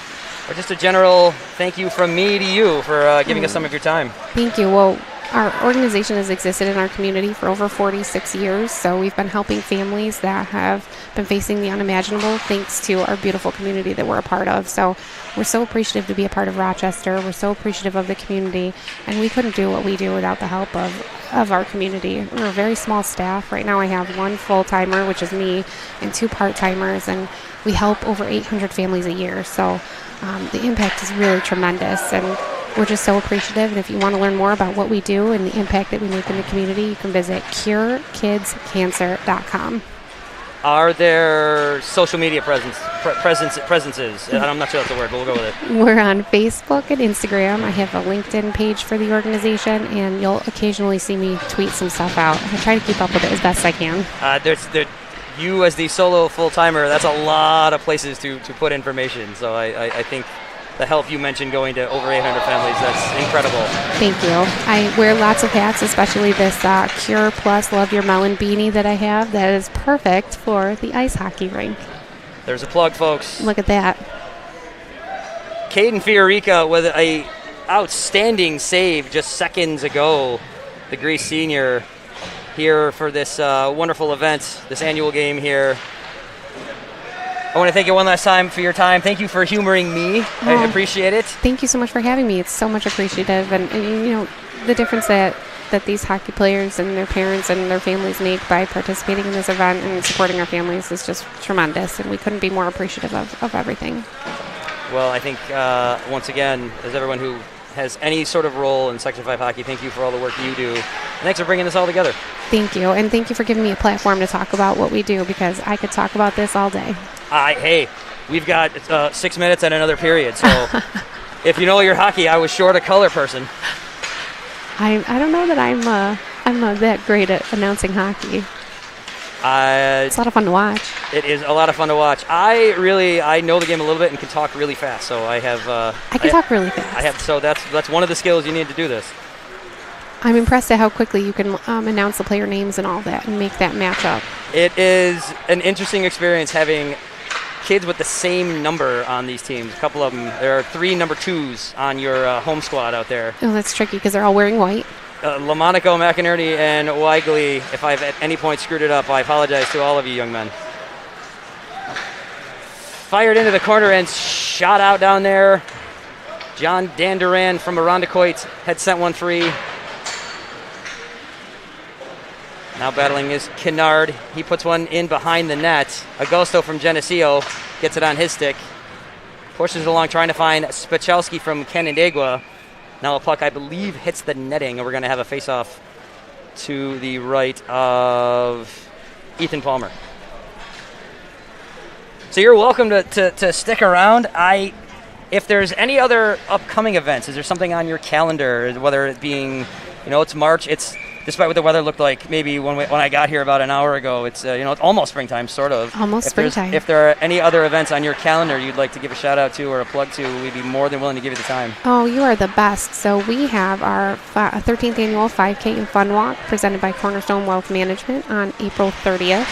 or just a general thank you from me to you for giving us some of your time? Thank you. Well, our organization has existed in our community for over 46 years, so we've been helping families that have been facing the unimaginable thanks to our beautiful community that we're a part of. So we're so appreciative to be a part of Rochester. We're so appreciative of the community, and we couldn't do what we do without the help of our community. We're a very small staff. Right now I have 1 full-timer, which is me, and 2 part-timers, and we help over 800 families a year. So the impact is really tremendous, and we're just so appreciative. And if you want to learn more about what we do and the impact that we make in the community, you can visit curekidscancer.com. Are there social media presences? I'm not sure that's a word, but we'll go with it. We're on Facebook and Instagram. I have a LinkedIn page for the organization, and you'll occasionally see me tweet some stuff out. I try to keep up with it as best I can. You as the solo full-timer, that's a lot of places to put information. So I think the help you mentioned going to over 800 families, that's incredible. Thank you. I wear lots of hats, especially this Cure Plus Love Your Melon beanie that I have. That is perfect for the ice hockey rink. There's a plug, folks. Look at that. Caden Fiorica with a outstanding save just seconds ago. The Grease senior here for this wonderful event, this annual game here. I want to thank you one last time for your time. Thank you for humoring me. I appreciate it. Thank you so much for having me. It's so much appreciative. And you know, the difference that these hockey players and their parents and their families make by participating in this event and supporting our families is just tremendous. And we couldn't be more appreciative of everything. Well, I think, once again, as everyone who has any sort of role in Section 5 hockey, thank you for all the work you do. And thanks for bringing this all together. Thank you. And thank you for giving me a platform to talk about what we do, because I could talk about this all day. Hey, we've got 6 minutes and another period, so if you know your hockey, I was short a color person. I don't know that I'm that great at announcing hockey. It's a lot of fun to watch. It is a lot of fun to watch. I know the game a little bit and can talk really fast, so I have. I can talk really fast. So that's one of the skills you need to do this. I'm impressed at how quickly you can announce the player names and all that and make that match up. It is an interesting experience having kids with the same number on these teams. A couple of them. There are 3 number 2s on your home squad out there. Oh, that's tricky because they're all wearing white. Lamonaco, McInerney, and Weigley. If I've at any point screwed it up, I apologize to all of you young men. Fired into the corner and shot out down there. John Danduran from Arondacoit had sent one free. Now battling is Kennard. He puts one in behind the net. Agosto from Geneseo gets it on his stick. Pushes it along, trying to find Spachelski from Canandaigua. Now a puck, I believe, hits the netting, and we're going to have a face-off to the right of Ethan Palmer. So you're welcome to stick around. If there's any other upcoming events, is there something on your calendar, whether it being, it's March, despite what the weather looked like maybe when I got here about an hour ago, it's it's almost springtime, sort of. Almost springtime. If there are any other events on your calendar you'd like to give a shout out to or a plug to, we'd be more than willing to give you the time. Oh, you are the best. So we have our 13th annual 5K and Fun Walk presented by Cornerstone Wealth Management on April 30th.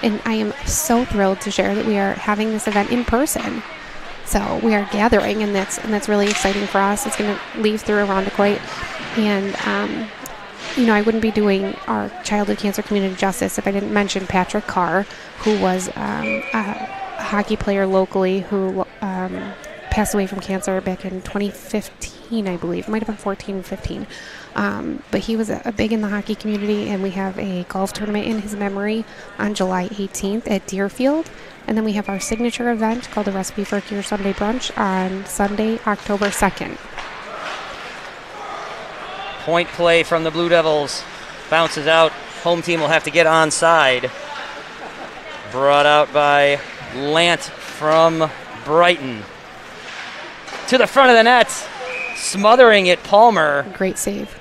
And I am so thrilled to share that we are having this event in person. So we are gathering, and that's really exciting for us. It's going to leave through Arondacoit, and I wouldn't be doing our childhood cancer community justice if I didn't mention Patrick Carr, who was a hockey player locally who passed away from cancer back in 2015, I believe. It might have been 14, 15. But he was big in the hockey community, and we have a golf tournament in his memory on July 18th at Deerfield. And then we have our signature event called the Recipe for a Cure Sunday Brunch on Sunday, October 2nd. Point play from the Blue Devils. Bounces out. Home team will have to get onside. Brought out by Lant from Brighton. To the front of the net. Smothering it, Palmer. Great save.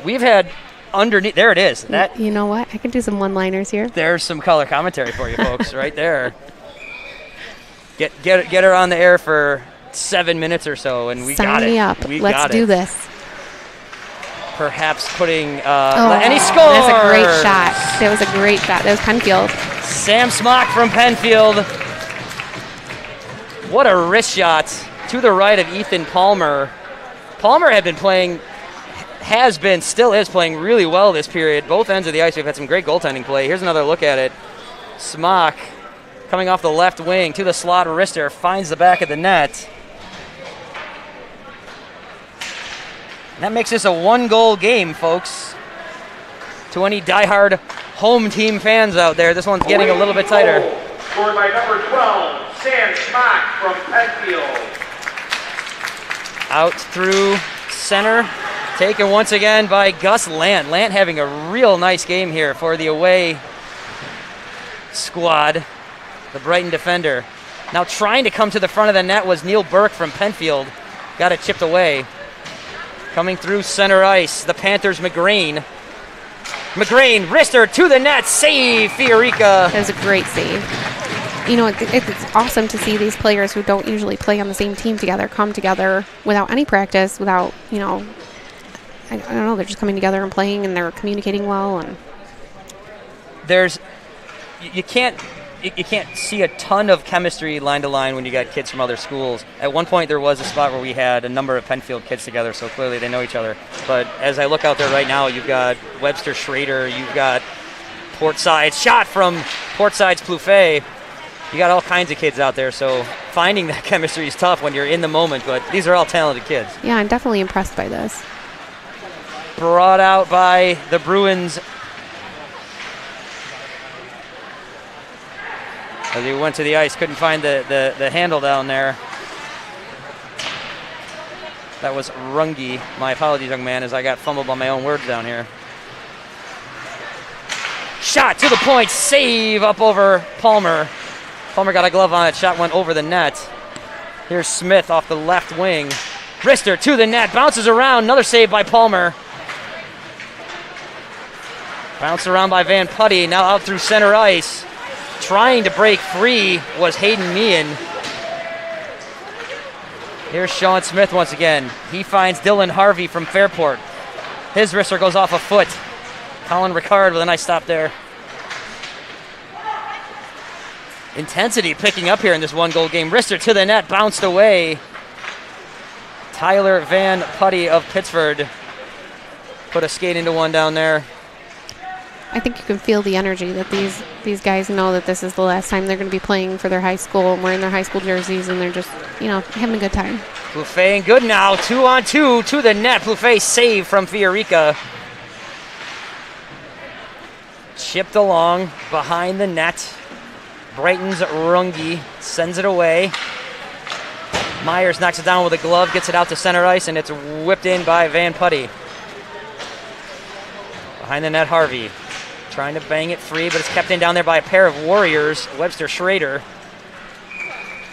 We've had underneath. There it is. That. You know what? I can do some one-liners here. There's some color commentary for you folks right there. Get her on the air for 7 minutes or so, and we got it. Sign me up. Let's do this. Perhaps putting and he scores. That's a great shot. That was a great shot. That was Penfield. Sam Smock from Penfield. What a wrist shot to the right of Ethan Palmer. Palmer had been playing has been, still is playing really well this period. Both ends of the ice, we've had some great goaltending play. Here's another look at it. Smock coming off the left wing to the slot. Rister finds the back of the net. And that makes this a 1-goal game, folks. To any diehard home team fans out there, this one's getting a little bit tighter. Scored by number 12, Sam Smock from Penfield. Out through center, taken once again by Gus Lant. Lant having a real nice game here for the away squad, the Brighton defender. Now trying to come to the front of the net was Neil Burke from Penfield. Got it chipped away. Coming through center ice, the Panthers' McGrain. McGrain, wrister to the net, save, Fiorica. That was a great save. You know, it's awesome to see these players who don't usually play on the same team together come together without any practice, without, you know, I don't know, they're just coming together and playing, and they're communicating well. And you can't see a ton of chemistry line to line when you got kids from other schools. At one point there was a spot where we had a number of Penfield kids together, so clearly they know each other. But as I look out there right now, you've got Webster Schrader, you've got Portside's shot from Portside's Plouffe. You got all kinds of kids out there, so finding that chemistry is tough when you're in the moment, but these are all talented kids. yeah, I'm definitely impressed by this. Brought out by the Bruins as he went to the ice, couldn't find the handle down there. That was Runge. My apologies, young man, as I got fumbled by my own words down here. Shot to the point, save up over Palmer. Palmer got a glove on it, shot went over the net. Here's Smith off the left wing. Rister to the net, bounces around, another save by Palmer. Bounced around by Van Putty, now out through center ice. Trying to break free was Hayden Meehan. Here's Sean Smith once again. He finds Dylan Harvey from Fairport. His wrister goes off a foot. Colin Ricard with a nice stop there. Intensity picking up here in this 1-goal game. Wrister to the net, bounced away. Tyler Van Putty of Pittsford put a skate into one down there. I think you can feel the energy that these guys know that this is the last time they're going to be playing for their high school and wearing their high school jerseys, and they're just, you know, having a good time. Plouffe and good now. 2-on-2 to the net. Plouffe save from Fiorica. Chipped along behind the net. Brighton's Runge sends it away. Myers knocks it down with a glove, gets it out to center ice, and it's whipped in by Van Putty. Behind the net, Harvey. Trying to bang it free, but it's kept in down there by a pair of Warriors. Webster Schrader.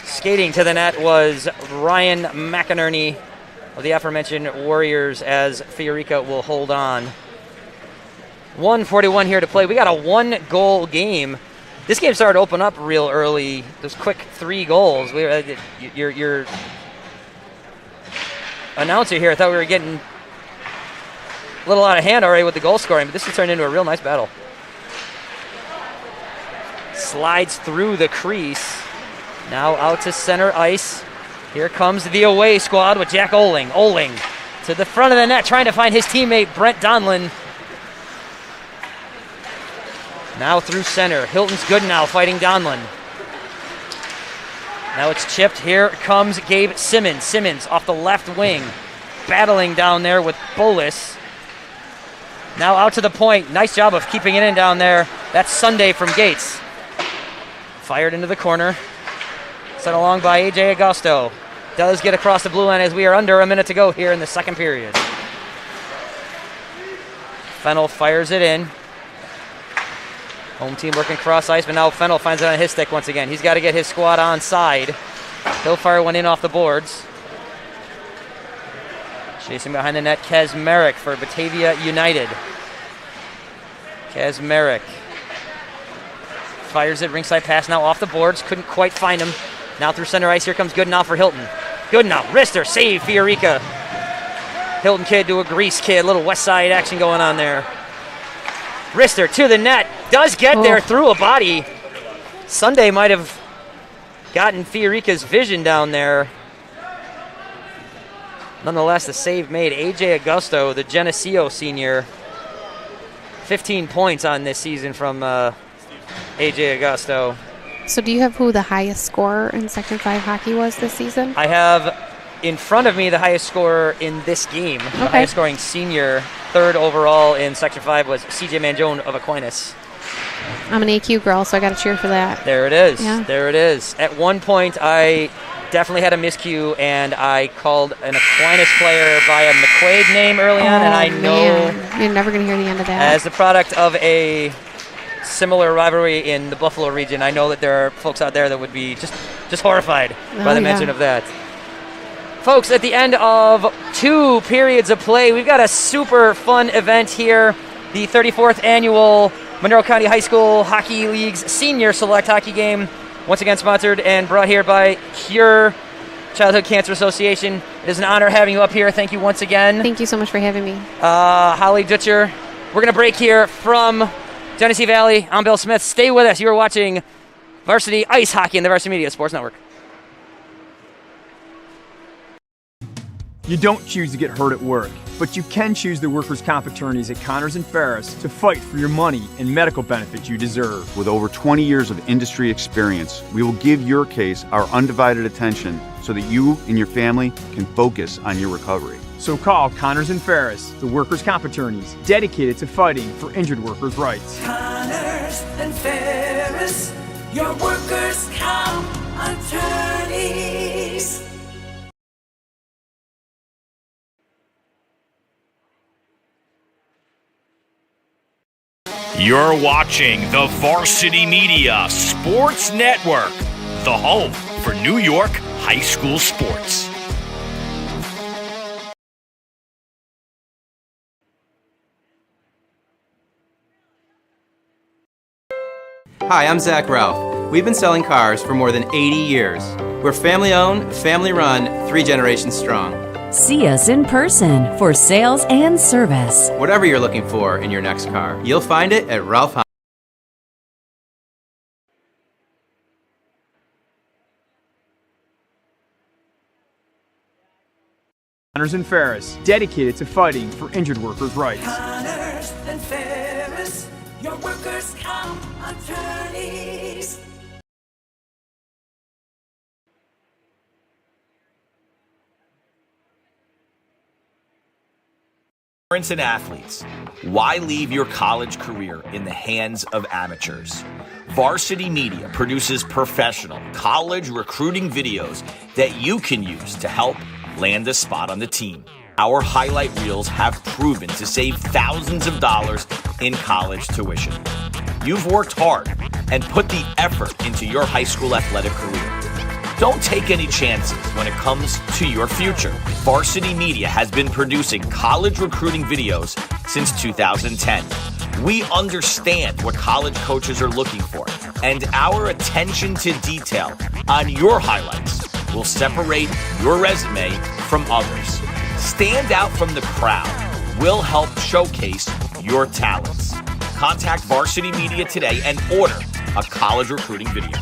Skating to the net was Ryan McInerney of the aforementioned Warriors, as Fiorica will hold on. 1:41 here to play. We got a 1-goal game. This game started to open up real early. Those quick 3 goals. Your announcer here, I thought we were getting a little out of hand already with the goal scoring, but this has turned into a real nice battle. Slides through the crease. Now out to center ice. Here comes the away squad with Jack Oling. Oling to the front of the net, trying to find his teammate Brent Donlin. Now through center. Hilton's good now, fighting Donlin. Now it's chipped. Here comes Gabe Simmons. Simmons off the left wing, battling down there with Bolis. Now out to the point. Nice job of keeping it in down there. That's Sunday from Gates. Fired into the corner. Sent along by A.J. Augusto. Does get across the blue line as we are under a minute to go here in the second period. Fennel fires it in. Home team working cross ice, but now Fennel finds it on his stick once again. He's got to get his squad on side. He'll fire one in off the boards. Chasing behind the net, Kez Merrick for Batavia United. Kez Merrick fires it, ringside pass now off the boards. Couldn't quite find him. Now through center ice, here comes Goodenow for Hilton. Goodenow, wrister, save, Fiorica. Hilton kid to a Grease kid, little west side action going on there. Wrister to the net, does get there through a body. Sunday might have gotten Fiorica's vision down there. nonetheless, the save made. A.J. Augusto, the Geneseo senior, 15 points on this season from A.J. Augusto. So do you have who the highest scorer in Section 5 hockey was this season? I have in front of me the highest scorer in this game. The highest scoring senior, third overall in Section 5 was C.J. Manjone of Aquinas. I'm an AQ girl, so I got to cheer for that. There it is. Yeah. There it is. At one point, I definitely had a miscue, and I called an Aquinas player by a McQuaid name early on, and I know you're never going to hear the end of that. as the product of a similar rivalry in the Buffalo region, I know that there are folks out there that would be just horrified by the mention of that. Folks, at the end of 2 periods of play, we've got a super fun event here. The 34th annual Monroe County High School Hockey League's Senior Select Hockey Game, once again sponsored and brought here by Cure Childhood Cancer Association. It is an honor having you up here. Thank you once again. Thank you so much for having me. Holly Dutcher, we're going to break here from Genesee Valley. I'm Bill Smith. Stay with us. You are watching Varsity Ice Hockey in the Varsity Media Sports Network. You don't choose to get hurt at work, but you can choose the workers' comp attorneys at Connors and Ferris to fight for your money and medical benefits you deserve. With over 20 years of industry experience, we will give your case our undivided attention so that you and your family can focus on your recovery. So call Connors and Ferris, the workers' comp attorneys dedicated to fighting for injured workers' rights. Connors and Ferris, your workers' comp attorneys. You're watching the Varsity Media Sports Network, the home for New York high school sports. Hi, I'm Zach Ralph. We've been selling cars for more than 80 years. We're family-owned, family-run, 3 generations strong. See us in person for sales and service. Whatever you're looking for in your next car, you'll find it at Ralph Honda. Connors and Ferris, dedicated to fighting for injured workers' rights. Connors and Ferris, your workers' comp attorneys. Parents and athletes, why leave your college career in the hands of amateurs? Varsity Media produces professional college recruiting videos that you can use to help land a spot on the team. Our highlight reels have proven to save thousands of dollars in college tuition. You've worked hard and put the effort into your high school athletic career. Don't take any chances when it comes to your future. Varsity Media has been producing college recruiting videos since 2010. We understand what college coaches are looking for, and our attention to detail on your highlights will separate your resume from others. Stand out from the crowd. We'll help showcase your talents. Contact Varsity Media today and order a college recruiting video.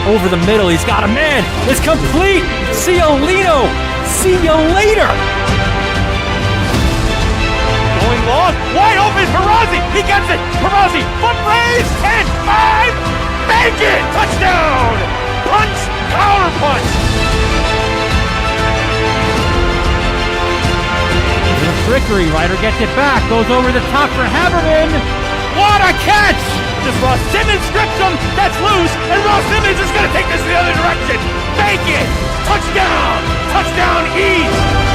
Over the middle, he's got a man. It's complete. Ciolino. See you later. Going long, wide open, Perazzi, he gets it, Perazzi, foot raise, 10, 5, make it, touchdown, punch, counter punch. The trickery, Ryder gets it back, goes over the top for Haberman. What a catch! Just Ross Simmons strips him, that's loose, and Ross Simmons is gonna take this the other direction, make it, touchdown, touchdown East.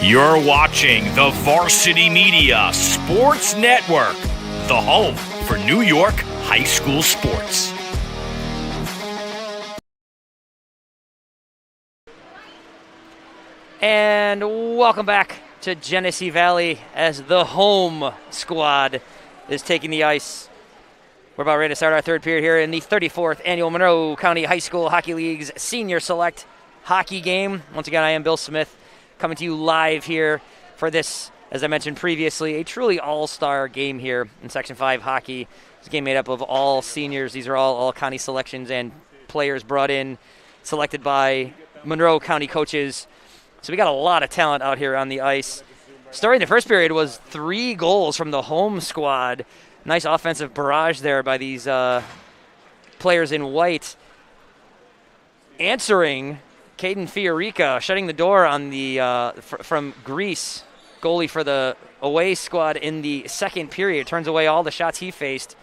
You're watching the Varsity Media Sports Network, the home for New York high school sports. And welcome back to Genesee Valley as the home squad is taking the ice. We're about ready to start our third period here in the 34th Annual Monroe County High School Hockey League's Senior Select Hockey Game. Once again, I am Bill Smith coming to you live here for this, as I mentioned previously, a truly all-star game here in Section 5 hockey. It's a game made up of all seniors. These are all county selections and players brought in, selected by Monroe County coaches. So we got a lot of talent out here on the ice. Starting the first period was 3 goals from the home squad. Nice offensive barrage there by these players in white. Answering, Caden Fiorica shutting the door on the from Greece, goalie for the away squad in the second period. Turns away all the shots he faced.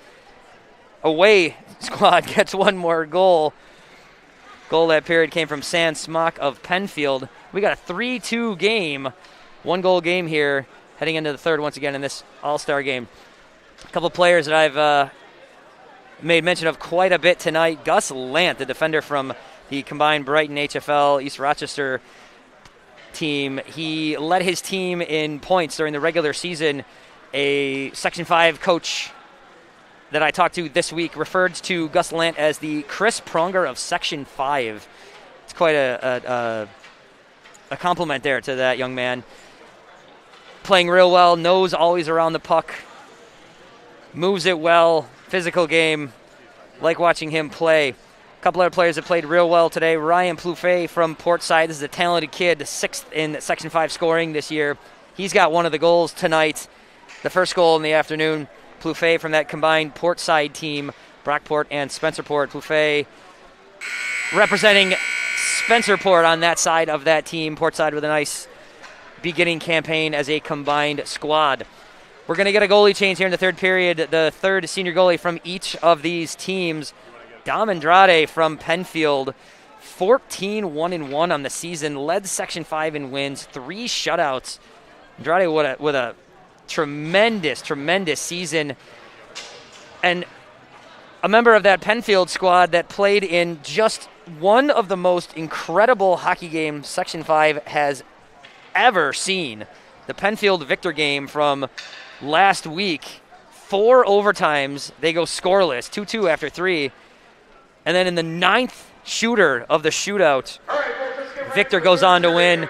Away squad gets one more goal. Goal that period came from San Smock of Penfield. We got a 3-2 game, 1-goal game here, heading into the third once again in this all-star game. A couple players that I've made mention of quite a bit tonight. Gus Lant, the defender from the combined Brighton HFL East Rochester team. He led his team in points during the regular season. A Section 5 coach that I talked to this week referred to Gus Lant as the Chris Pronger of Section 5. It's quite a compliment there to that young man. Playing real well, nose always around the puck, moves it well, physical game. Like watching him play. A couple other players that played real well today. Ryan Plouffe from Portside. This is a talented kid, 6th in Section 5 scoring this year. He's got one of the goals tonight, the first goal in the afternoon. Plouffe from that combined Portside team, Brockport and Spencerport. Plouffe representing Spencerport on that side of that team. Portside with a nice beginning campaign as a combined squad. We're going to get a goalie change here in the third period. The third senior goalie from each of these teams. Dom Andrade from Penfield, 14-1-1 on the season, led Section 5 in wins, 3 shutouts. Andrade with a tremendous season. And a member of that Penfield squad that played in just one of the most incredible hockey games Section 5 has ever seen. The Penfield Victor game from last week. 4 overtimes. They go scoreless, 2-2 after 3. And then in the 9th shooter of the shootout, Victor goes on to win.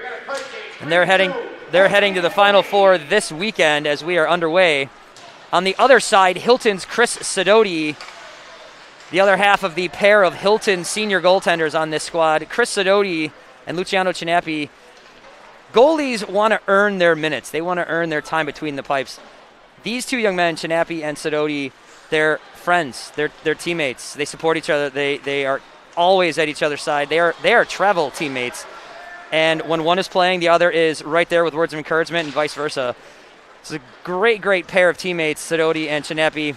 And they're heading to the Final Four this weekend as we are underway. On the other side, Hilton's Chris Sidoti, the other half of the pair of Hilton senior goaltenders on this squad. Chris Sidoti and Luciano Chinappi. Goalies want to earn their minutes. They want to earn their time between the pipes. These two young men, Chinappi and Sidoti, they're friends. They're teammates. They support each other. They are always at each other's side. They are travel teammates. And when one is playing, the other is right there with words of encouragement and vice versa. It's a great pair of teammates, Sidoti and Chinappi.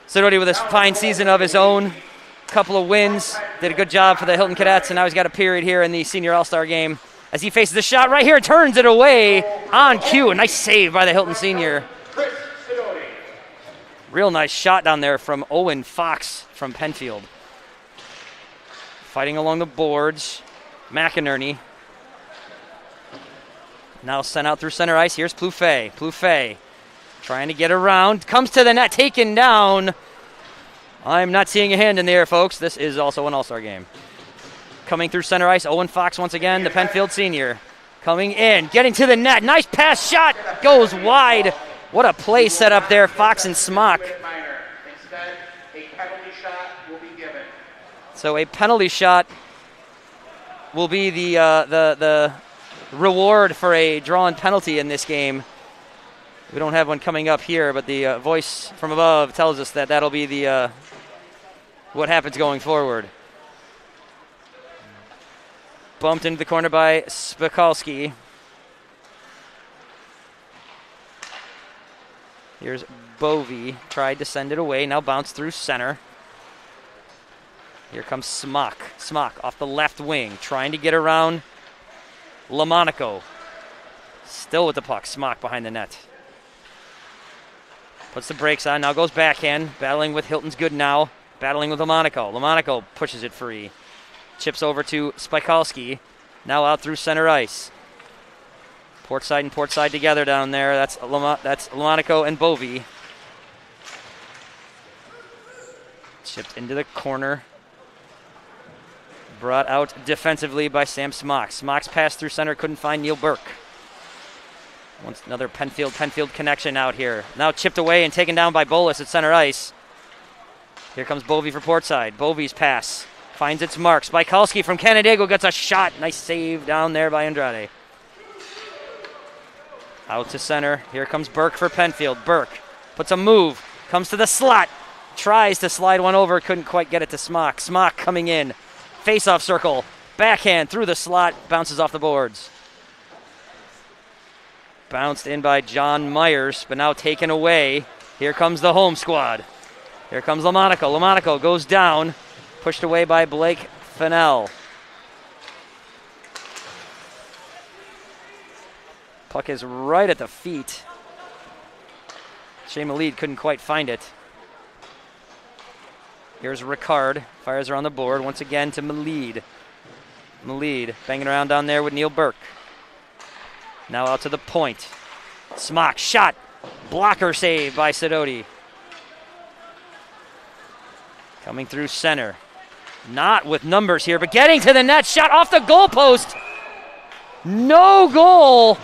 Sidoti with a fine season of his own. Couple of wins. Did a good job for the Hilton Cadets, and now he's got a period here in the Senior All-Star game. As he faces the shot right here, turns it away on cue. A nice save by the Hilton senior. Real nice shot down there from Owen Fox from Penfield. Fighting along the boards, McInerney. Now sent out through center ice. Here's Plouffe. Plouffe trying to get around. Comes to the net, taken down. I'm not seeing a hand in the air, folks. This is also an all-star game. Coming through center ice, Owen Fox once again, the Penfield senior. Coming in, getting to the net. Nice pass shot. Goes wide. What a play set up there, Fox and Smock. Instead, a penalty shot will be given. So a penalty shot will be the reward for a drawn penalty in this game. We don't have one coming up here, but the voice from above tells us that that'll be the what happens going forward. Bumped into the corner by Spikalski. Here's Bovey. Tried to send it away. Now bounced through center. Here comes Smock. Smock off the left wing. Trying to get around LaMonaco. Still with the puck. Smock behind the net. Puts the brakes on. Now goes backhand. Battling with Hilton's good now. Battling with Lamonaco. Lamonaco pushes it free. Chips over to Spikalski. Now out through center ice. Port side and port side together down there. That's Lamonaco and Bovey. Chipped into the corner. Brought out defensively by Sam Smock. Smock's pass through center, couldn't find Neil Burke. Once another Penfield connection out here. Now chipped away and taken down by Bolus at center ice. Here comes Bovey for Portside. Bovey's pass finds its mark. Spikalski from Canandaigua gets a shot. Nice save down there by Andrade. Out to center. Here comes Burke for Penfield. Burke puts a move. Comes to the slot. Tries to slide one over. Couldn't quite get it to Smock. Smock coming in. Face-off circle. Backhand through the slot. Bounces off the boards. Bounced in by John Myers, but now taken away. Here comes the home squad. Here comes Lamonaco. Lamonaco goes down. Pushed away by Blake Fennell. Puck is right at the feet. Shea Malid couldn't quite find it. Here's Ricard. Fires around the board once again to Malid. Malid banging around down there with Neil Burke. Now out to the point. Smock shot. Blocker save by Sidoti. Coming through center. Not with numbers here, but getting to the net. Shot off the goalpost. No goal.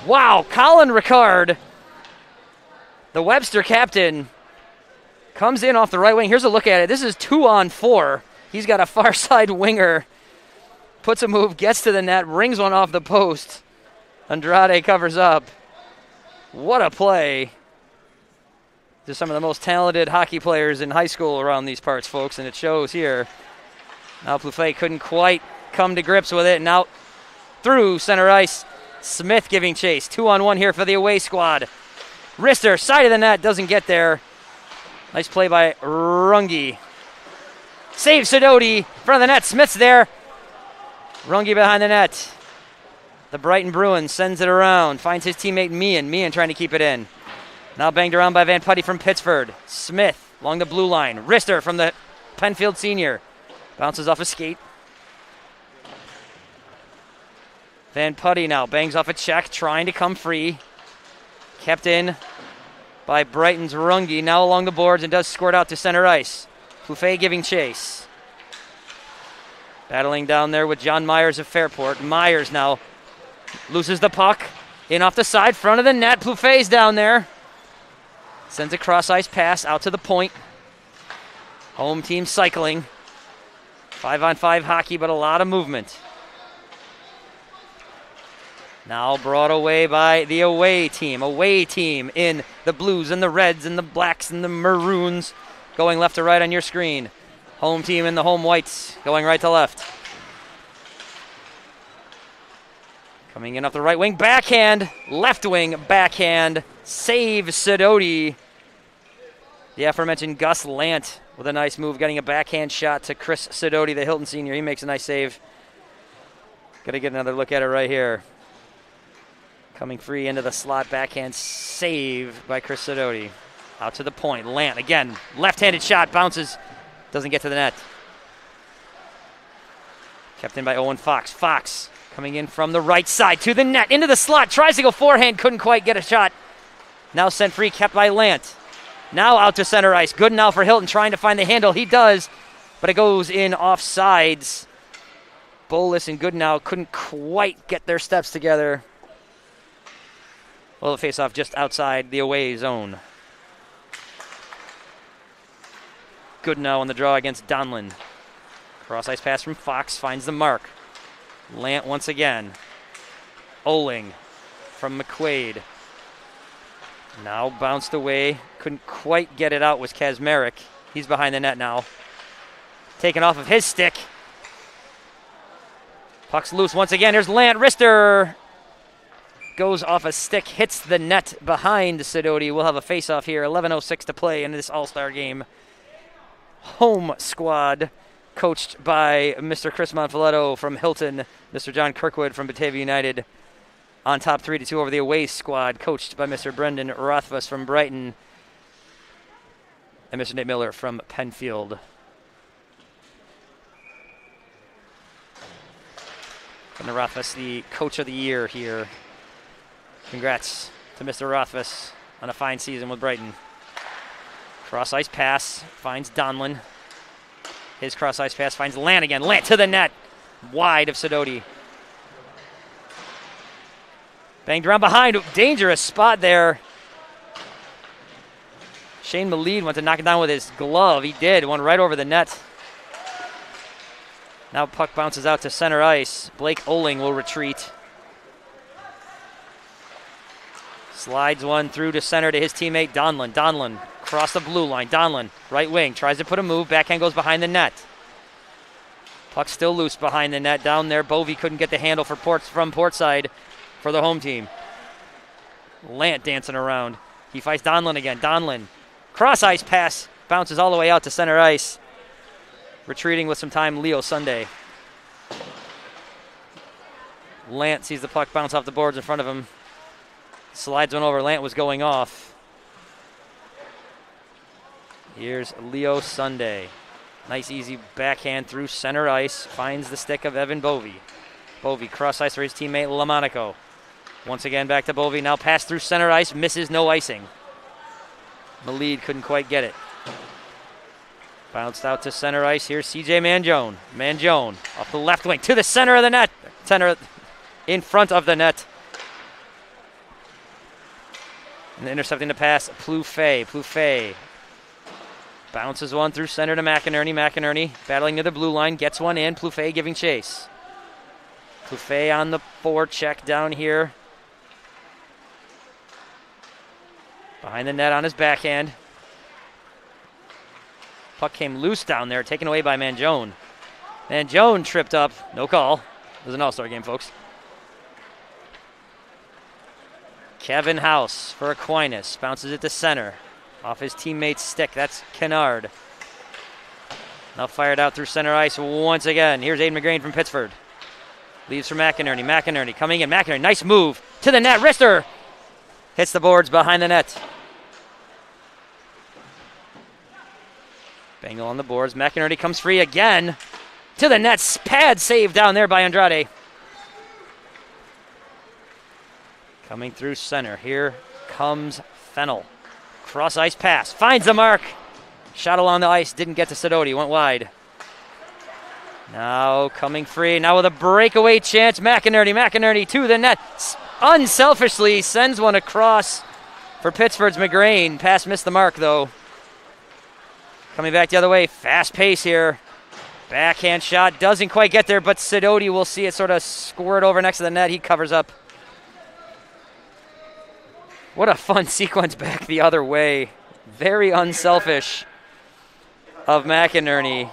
Wow, Colin Ricard, the Webster captain, comes in off the right wing. Here's a look at it. This is 2-on-4. He's got a far side winger. Puts a move, gets to the net, rings one off the post. Andrade covers up. What a play. Just some of the most talented hockey players in high school around these parts, folks, and it shows here. Now Plouffe couldn't quite come to grips with it, and out through center ice. Smith giving chase. 2-on-1 here for the away squad. Rister, side of the net, doesn't get there. Nice play by Runge. Save Sidoti, front of the net. Smith's there. Runge behind the net. The Brighton Bruins sends it around. Finds his teammate Meehan. Meehan trying to keep it in. Now banged around by Van Putty from Pittsford. Smith along the blue line. Rister from the Penfield senior. Bounces off a skate. Van Putty now bangs off a check, trying to come free. Kept in by Brighton's Runge, now along the boards and does squirt out to center ice. Plouffe giving chase. Battling down there with John Myers of Fairport. Myers now loses the puck. In off the side, front of the net. Plouffe's down there. Sends a cross-ice pass out to the point. Home team cycling. 5-on-5 hockey, but a lot of movement. Now brought away by the away team. Away team in the blues and the reds and the blacks and the maroons. Going left to right on your screen. Home team in the home whites going right to left. Coming in off the right wing. Backhand. Left wing backhand. Save Sidoti. The aforementioned Gus Lant with a nice move. Getting a backhand shot to Chris Sidoti, the Hilton senior. He makes a nice save. Got to get another look at it right here. Coming free into the slot, backhand save by Chris Sidoti. Out to the point, Lant again, left-handed shot, bounces, doesn't get to the net. Kept in by Owen Fox. Fox coming in from the right side to the net, into the slot, tries to go forehand, couldn't quite get a shot. Now sent free, kept by Lant. Now out to center ice, good now for Hilton, trying to find the handle, he does, but it goes in off sides. Bolus and Goodnow couldn't quite get their steps together. Well, the face-off just outside the away zone. Goodnow on the draw against Donlin. Cross-ice pass from Fox finds the mark. Lant once again. Oling from McQuaid. Now bounced away. Couldn't quite get it out was Kazmarek. He's behind the net now. Taken off of his stick. Puck's loose once again. Here's Lant. Rister goes off a stick, hits the net behind Sidoti. We'll have a face-off here. 11:06 to play in this all-star game. Home squad coached by Mr. Chris Monfiletto from Hilton, Mr. John Kirkwood from Batavia United. On top 3-2 over the away squad, coached by Mr. Brendan Rothfuss from Brighton and Mr. Nate Miller from Penfield. Brendan Rothfuss, the coach of the year here. Congrats to Mr. Rothfuss on a fine season with Brighton. Cross-ice pass finds Donlin. His cross-ice pass finds Lant again. Lant to the net. Wide of Sidoti. Banged around behind. Dangerous spot there. Shane Malid went to knock it down with his glove. He did. Went right over the net. Now puck bounces out to center ice. Blake Oling will retreat. Slides one through to center to his teammate Donlin. Donlin across the blue line. Donlin, right wing, tries to put a move. Backhand goes behind the net. Puck still loose behind the net down there. Bovey couldn't get the handle from Portside for the home team. Lant dancing around. He fights Donlin again. Donlin, cross ice pass, bounces all the way out to center ice. Retreating with some time, Leo Sunday. Lant sees the puck bounce off the boards in front of him. Slides one over. Lant was going off. Here's Leo Sunday. Nice easy backhand through center ice. Finds the stick of Evan Bovey. Bovey cross ice for his teammate Lamonaco. Once again back to Bovey. Now pass through center ice. Misses, no icing. Malid couldn't quite get it. Bounced out to center ice. Here's CJ Manjone. Manjone off the left wing to the center of the net. Center in front of the net. And intercepting the pass, Plouffe. Plouffe bounces one through center to McInerney. McInerney battling near the blue line, gets one in. Plouffe giving chase. Plouffe on the forecheck down here. Behind the net on his backhand. Puck came loose down there, taken away by Manjone. Manjone tripped up. No call. It was an all-star game, folks. Kevin House for Aquinas. Bounces it to center. Off his teammate's stick. That's Kennard. Now fired out through center ice once again. Here's Aiden McGrain from Pittsford. Leaves for McInerney. McInerney coming in. McInerney, nice move. To the net. Wrister hits the boards behind the net. Bengal on the boards. McInerney comes free again. To the net. Pad save down there by Andrade. Coming through center. Here comes Fennel. Cross ice pass. Finds the mark. Shot along the ice. Didn't get to Sidoti. Went wide. Now coming free. Now with a breakaway chance. McInerney to the net. Unselfishly sends one across for Pittsford's McGrain. Pass missed the mark though. Coming back the other way. Fast pace here. Backhand shot. Doesn't quite get there, but Sidoti will see it sort of squirt over next to the net. He covers up. What a fun sequence back the other way. Very unselfish of McInerney.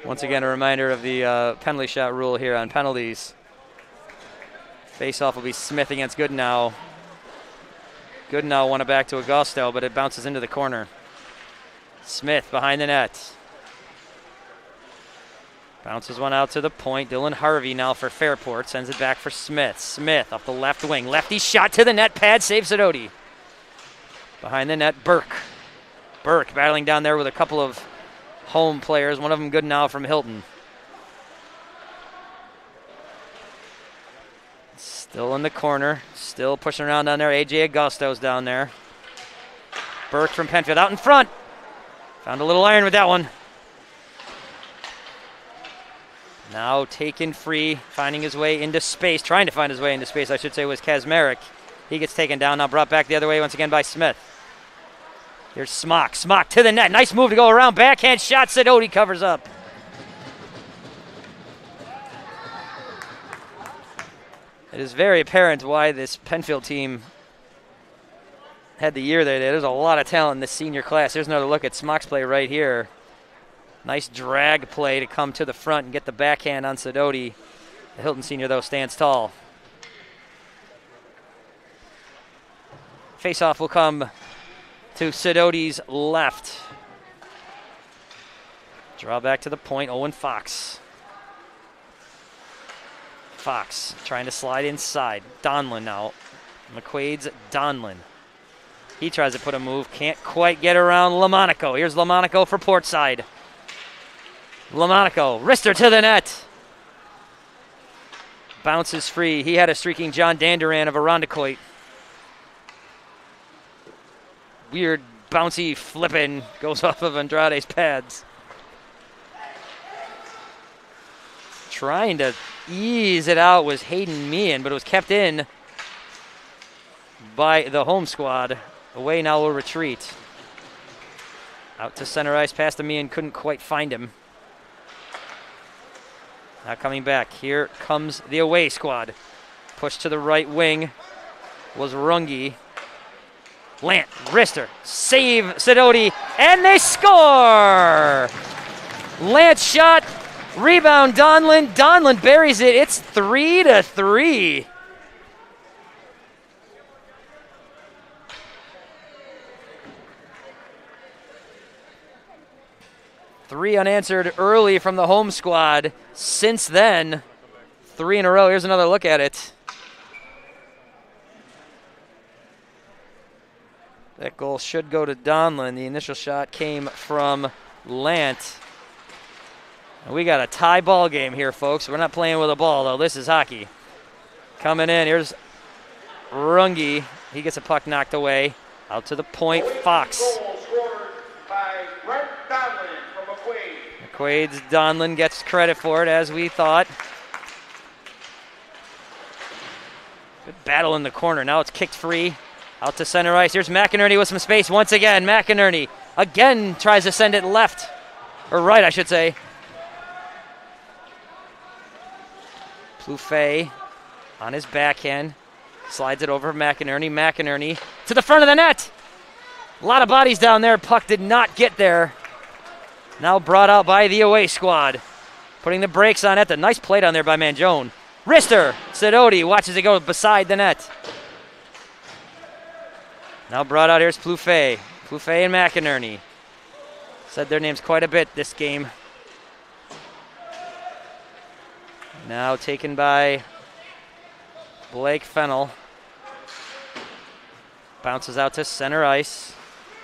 Once again, a reminder of the penalty shot rule here on penalties. Face-off will be Smith against Goodenow. Goodenow won it back to Augusto, but it bounces into the corner. Smith behind the net. Bounces one out to the point. Dylan Harvey now for Fairport. Sends it back for Smith. Smith off the left wing. Lefty shot to the net. Pad saves Sidoti. Behind the net, Burke. Burke battling down there with a couple of home players. One of them good now from Hilton. Still in the corner. Still pushing around down there. A.J. Augusto's down there. Burke from Penfield out in front. Found a little iron with that one. Now taken free, finding his way into space, trying to find his way into space, I should say, was Kazmarek. He gets taken down, now brought back the other way once again by Smith. Here's Smock. Smock to the net. Nice move to go around. Backhand shot. Sidoti covers up. It is very apparent why this Penfield team had the year they did. There's a lot of talent in this senior class. Here's another look at Smock's play right here. Nice drag play to come to the front and get the backhand on Sidoti. The Hilton senior, though, stands tall. Face-off will come to Sidoti's left. Draw back to the point, Owen Fox. Fox trying to slide inside. Donlin now. McQuaid's Donlin. He tries to put a move, can't quite get around Lamonaco. Here's Lamonaco for Portside. Lamonaco, wrister to the net. Bounces free. He had a streaking John Danduran of Irondequoit. Weird bouncy flipping goes off of Andrade's pads. Trying to ease it out was Hayden Meehan, but it was kept in by the home squad. Away now will retreat. Out to center ice, past the Meehan, couldn't quite find him. Now coming back, here comes the away squad. Push to the right wing was Runge. Lant, wrister, save Sidoti, and they score! Lant shot, rebound Donlin. Donlin buries it. It's 3-3. Three unanswered early from the home squad. Since then, 3 in a row. Here's another look at it. That goal should go to Donlin. The initial shot came from Lant. And we got a tie ball game here, folks. We're not playing with a ball, though. This is hockey. Coming in, here's Runge. He gets a puck knocked away. Out to the point, Fox. McQuaid's Donlin gets credit for it, as we thought. Good battle in the corner. Now it's kicked free. Out to center ice. Here's McInerney with some space once again. McInerney again tries to send it left. Or right, I should say. Plouffe on his backhand. Slides it over McInerney. McInerney to the front of the net. A lot of bodies down there. Puck did not get there. Now brought out by the away squad. Putting the brakes on it. A nice play down there by Mangione. Wrister. Sidoti watches it go beside the net. Now brought out, here's Plouffe. Plouffe and McInerney. Said their names quite a bit this game. Now taken by Blake Fennell. Bounces out to center ice.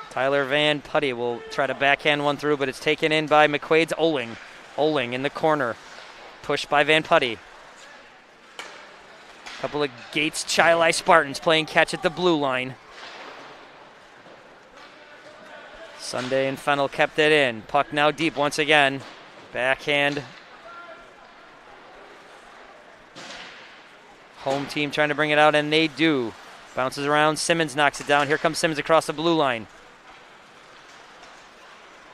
Tyler Van Putty will try to backhand one through, but it's taken in by McQuaid's Oling. Oling in the corner. Pushed by Van Putty. Couple of Gates Chili Spartans playing catch at the blue line. Sunday and Fennell kept it in. Puck now deep once again. Backhand. Home team trying to bring it out, and they do. Bounces around. Simmons knocks it down. Here comes Simmons across the blue line.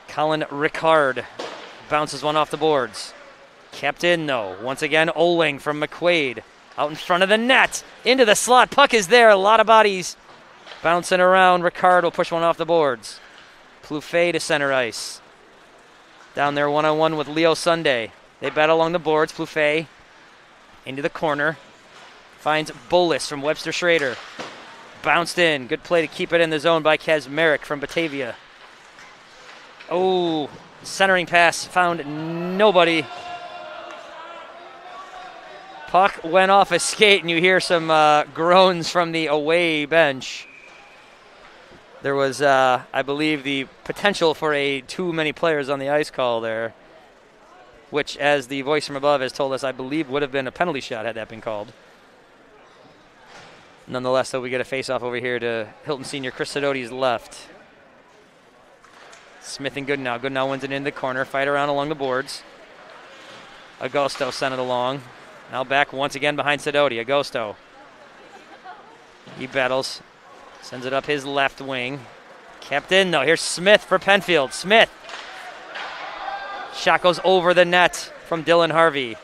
Colin Ricard bounces one off the boards. Kept in, though. Once again, Oling from McQuaid. Out in front of the net. Into the slot. Puck is there. A lot of bodies bouncing around. Ricard will push one off the boards. Plouffe to center ice. Down there one-on-one with Leo Sunday. They battle along the boards. Plouffe into the corner. Finds Bolus from Webster Schrader. Bounced in. Good play to keep it in the zone by Kazmarek from Batavia. Oh, centering pass found nobody. Puck went off a skate, and you hear some groans from the away bench. There was, I believe, the potential for a too many players on the ice call there, which, as the voice from above has told us, I believe would have been a penalty shot had that been called. Nonetheless, though, we get a face-off over here to Hilton Senior Chris Sidoti's left. Smith and Goodenow. Goodenow wins it in the corner. Fight around along the boards. Agosto sent it along. Now back once again behind Sidoti. Agosto. He battles. Sends it up his left wing. Kept in, though. Here's Smith for Penfield. Smith. Shot goes over the net from Dylan Harvey.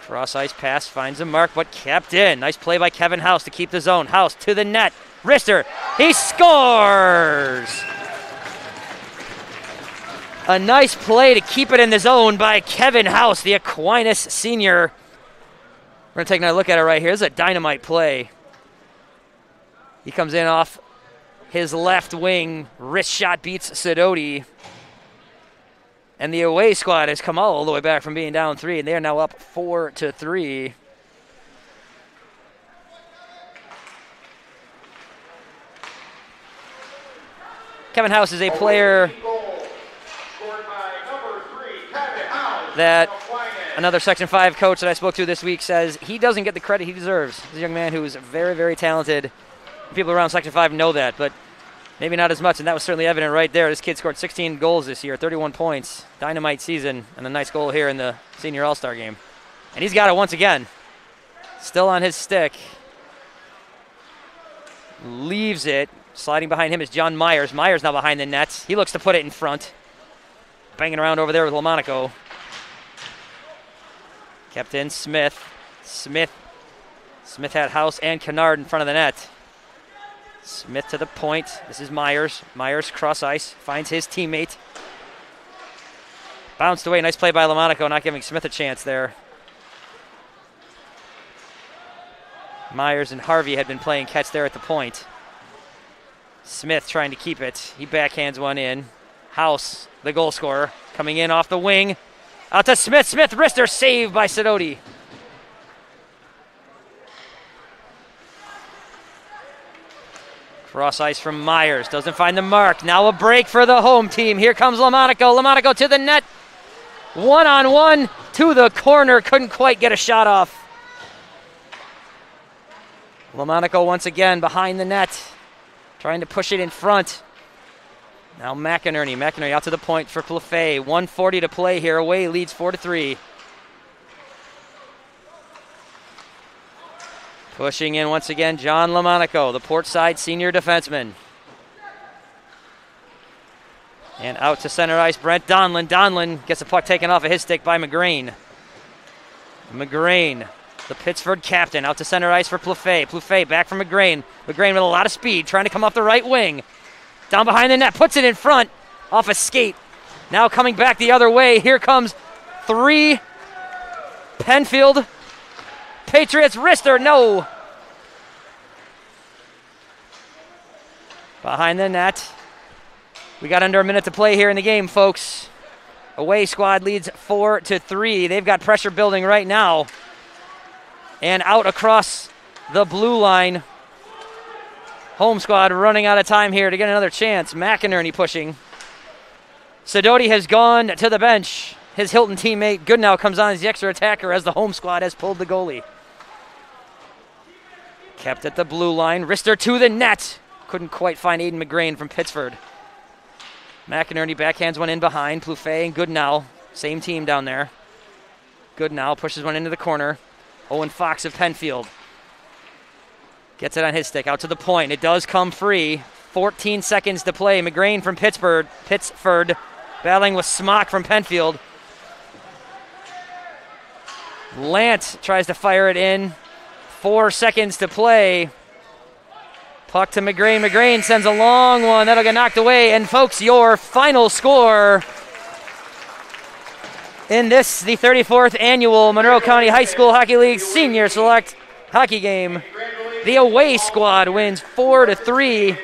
Cross ice pass finds a mark, but kept in. Nice play by Kevin House to keep the zone. House to the net. Wrister. He scores! A nice play to keep it in the zone by Kevin House, the Aquinas senior. We're going to take another look at it right here. This is a dynamite play. He comes in off his left wing wrist shot beats Sidoti. And the away squad has come all the way back from being down 3, and they are now up 4-3. Kevin House is a player that another Section 5 coach that I spoke to this week says he doesn't get the credit he deserves. He's a young man who is very, very talented. People around Section 5 know that, but maybe not as much, and that was certainly evident right there. This kid scored 16 goals this year, 31 points, dynamite season, and a nice goal here in the Senior All-Star game. And he's got it once again. Still on his stick. Leaves it. Sliding behind him is John Myers. Myers now behind the net. He looks to put it in front. Banging around over there with Lamonaco. Kept in Smith. Smith had House and Kennard in front of the net. Smith to the point. This is Myers. Myers cross ice. Finds his teammate. Bounced away. Nice play by Lamonaco, not giving Smith a chance there. Myers and Harvey had been playing catch there at the point. Smith trying to keep it. He backhands one in. House, the goal scorer, coming in off the wing. Out to Smith. Smith, wrister, saved by Sidoti. Cross ice from Myers. Doesn't find the mark. Now a break for the home team. Here comes Lamonaco. Lamonaco to the net. One-on-one to the corner. Couldn't quite get a shot off. Lamonaco once again behind the net. Trying to push it in front. Now McInerney. McInerney out to the point for Plafay. 1:40 to play here. Away leads 4-3. Pushing in once again, John Lamonaco, the port side senior defenseman. And out to center ice, Brent Donlin. Donlin gets a puck taken off of his stick by McGrain. McGrain, the Pittsford captain, out to center ice for Plafay. Plafay back from McGrain. McGrain with a lot of speed, trying to come off the right wing. Down behind the net, puts it in front, off a skate. Now coming back the other way, here comes 3. Penfield. Patriots, wrister, no. Behind the net. We got under a minute to play here in the game, folks. Away squad leads 4-3. They've got pressure building right now. And out across the blue line. Home squad running out of time here to get another chance. McInerney pushing. Sidoti has gone to the bench. His Hilton teammate Goodnow comes on as the extra attacker as the home squad has pulled the goalie. Kept at the blue line. Wrister to the net. Couldn't quite find Aiden McGrain from Pittsford. McInerney backhands one in behind. Plufay and Goodnow. Same team down there. Goodnow pushes one into the corner. Owen Fox of Penfield. Gets it on his stick. Out to the point. It does come free. 14 seconds to play. McGrain from Pittsford. Battling with Smock from Penfield. Lant tries to fire it in. 4 seconds to play. Puck to McGrain. McGrain sends a long one. That'll get knocked away. And folks, your final score in this, the 34th annual Monroe County High School Hockey League Senior Select Hockey Game. The away squad wins 4-3.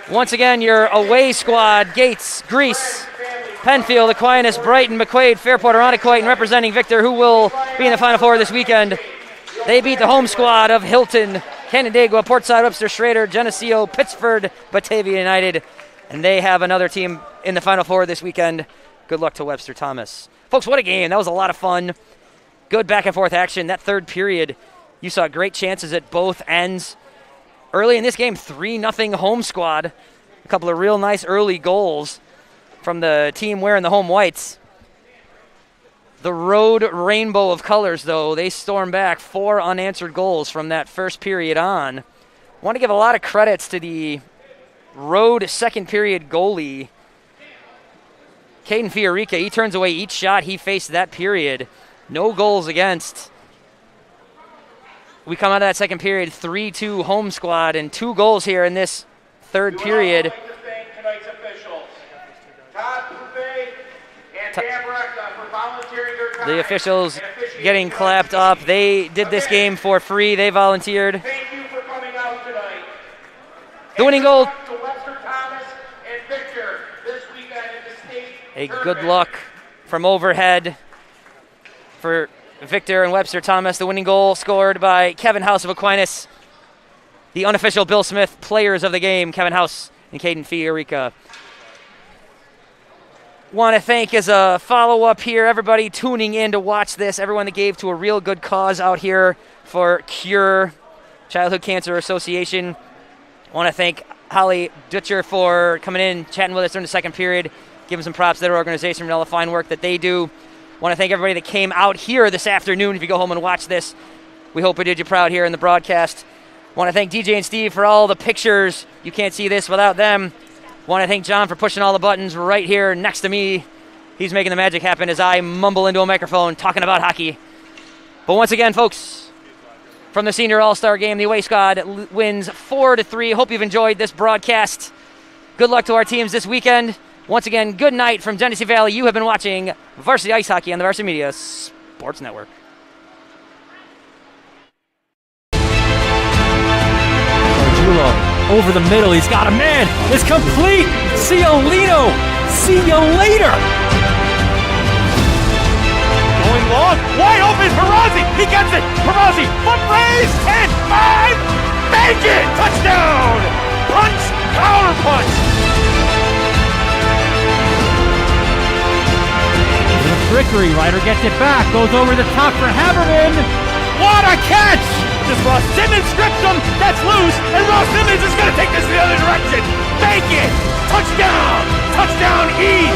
Once again, your away squad, Gates, Grease, Penfield, Aquinas, Brighton, McQuaid, Fairport, Irondequoit, and representing Victor, who will be in the Final Four this weekend. They beat the home squad of Hilton, Canandaigua, Portside, Webster, Schrader, Geneseo, Pittsford, Batavia United, and they have another team in the Final Four this weekend. Good luck to Webster Thomas. Folks, what a game. That was a lot of fun. Good back-and-forth action. That third period, you saw great chances at both ends. Early in this game, 3-0 home squad. A couple of real nice early goals from the team wearing the home whites. The road rainbow of colors, though, they storm back 4 unanswered goals from that first period on. Want to give a lot of credits to the road second period goalie, Caden Fiorica. He turns away each shot he faced that period. No goals against. We come out of that second period 3-2 home squad and 2 goals here in this third period. The officials getting clapped up. They did this game for free. They volunteered. Thank you for coming out tonight. The winning goal. To Webster Thomas and Victor this weekend in the state A good tournament. look from overhead for Victor and Webster Thomas. The winning goal scored by Kevin House of Aquinas. The unofficial Bill Smith players of the game, Kevin House and Caden Fiorica. Want to thank, as a follow-up here, everybody tuning in to watch this, everyone that gave to a real good cause out here for CURE, Childhood Cancer Association. Want to thank Holly Dutcher for coming in, chatting with us during the second period, giving some props to their organization for all the fine work that they do. Want to thank everybody that came out here this afternoon. If you go home and watch this, we hope we did you proud here in the broadcast. Want to thank DJ and Steve for all the pictures. You can't see this without them. Want to thank John for pushing all the buttons right here next to me. He's making the magic happen as I mumble into a microphone talking about hockey. But once again, folks, from the Senior All-Star Game, the away squad wins 4-3. Hope you've enjoyed this broadcast. Good luck to our teams this weekend. Once again, good night from Genesee Valley. You have been watching Varsity Ice Hockey on the Varsity Media Sports Network. Over the middle, he's got a man. It's complete. Ciolino. See you later. Going long, wide open for Rossi. He gets it. Rossi, foot raise, 10, 5, make it. Touchdown. Punch, counter punch. Trickery, Ryder gets it back, goes over the top for Haberman. What a catch! Just Ross Simmons strips him. That's loose, and Ross Simmons is going to take this the other direction. Make it. Touchdown. Touchdown, East.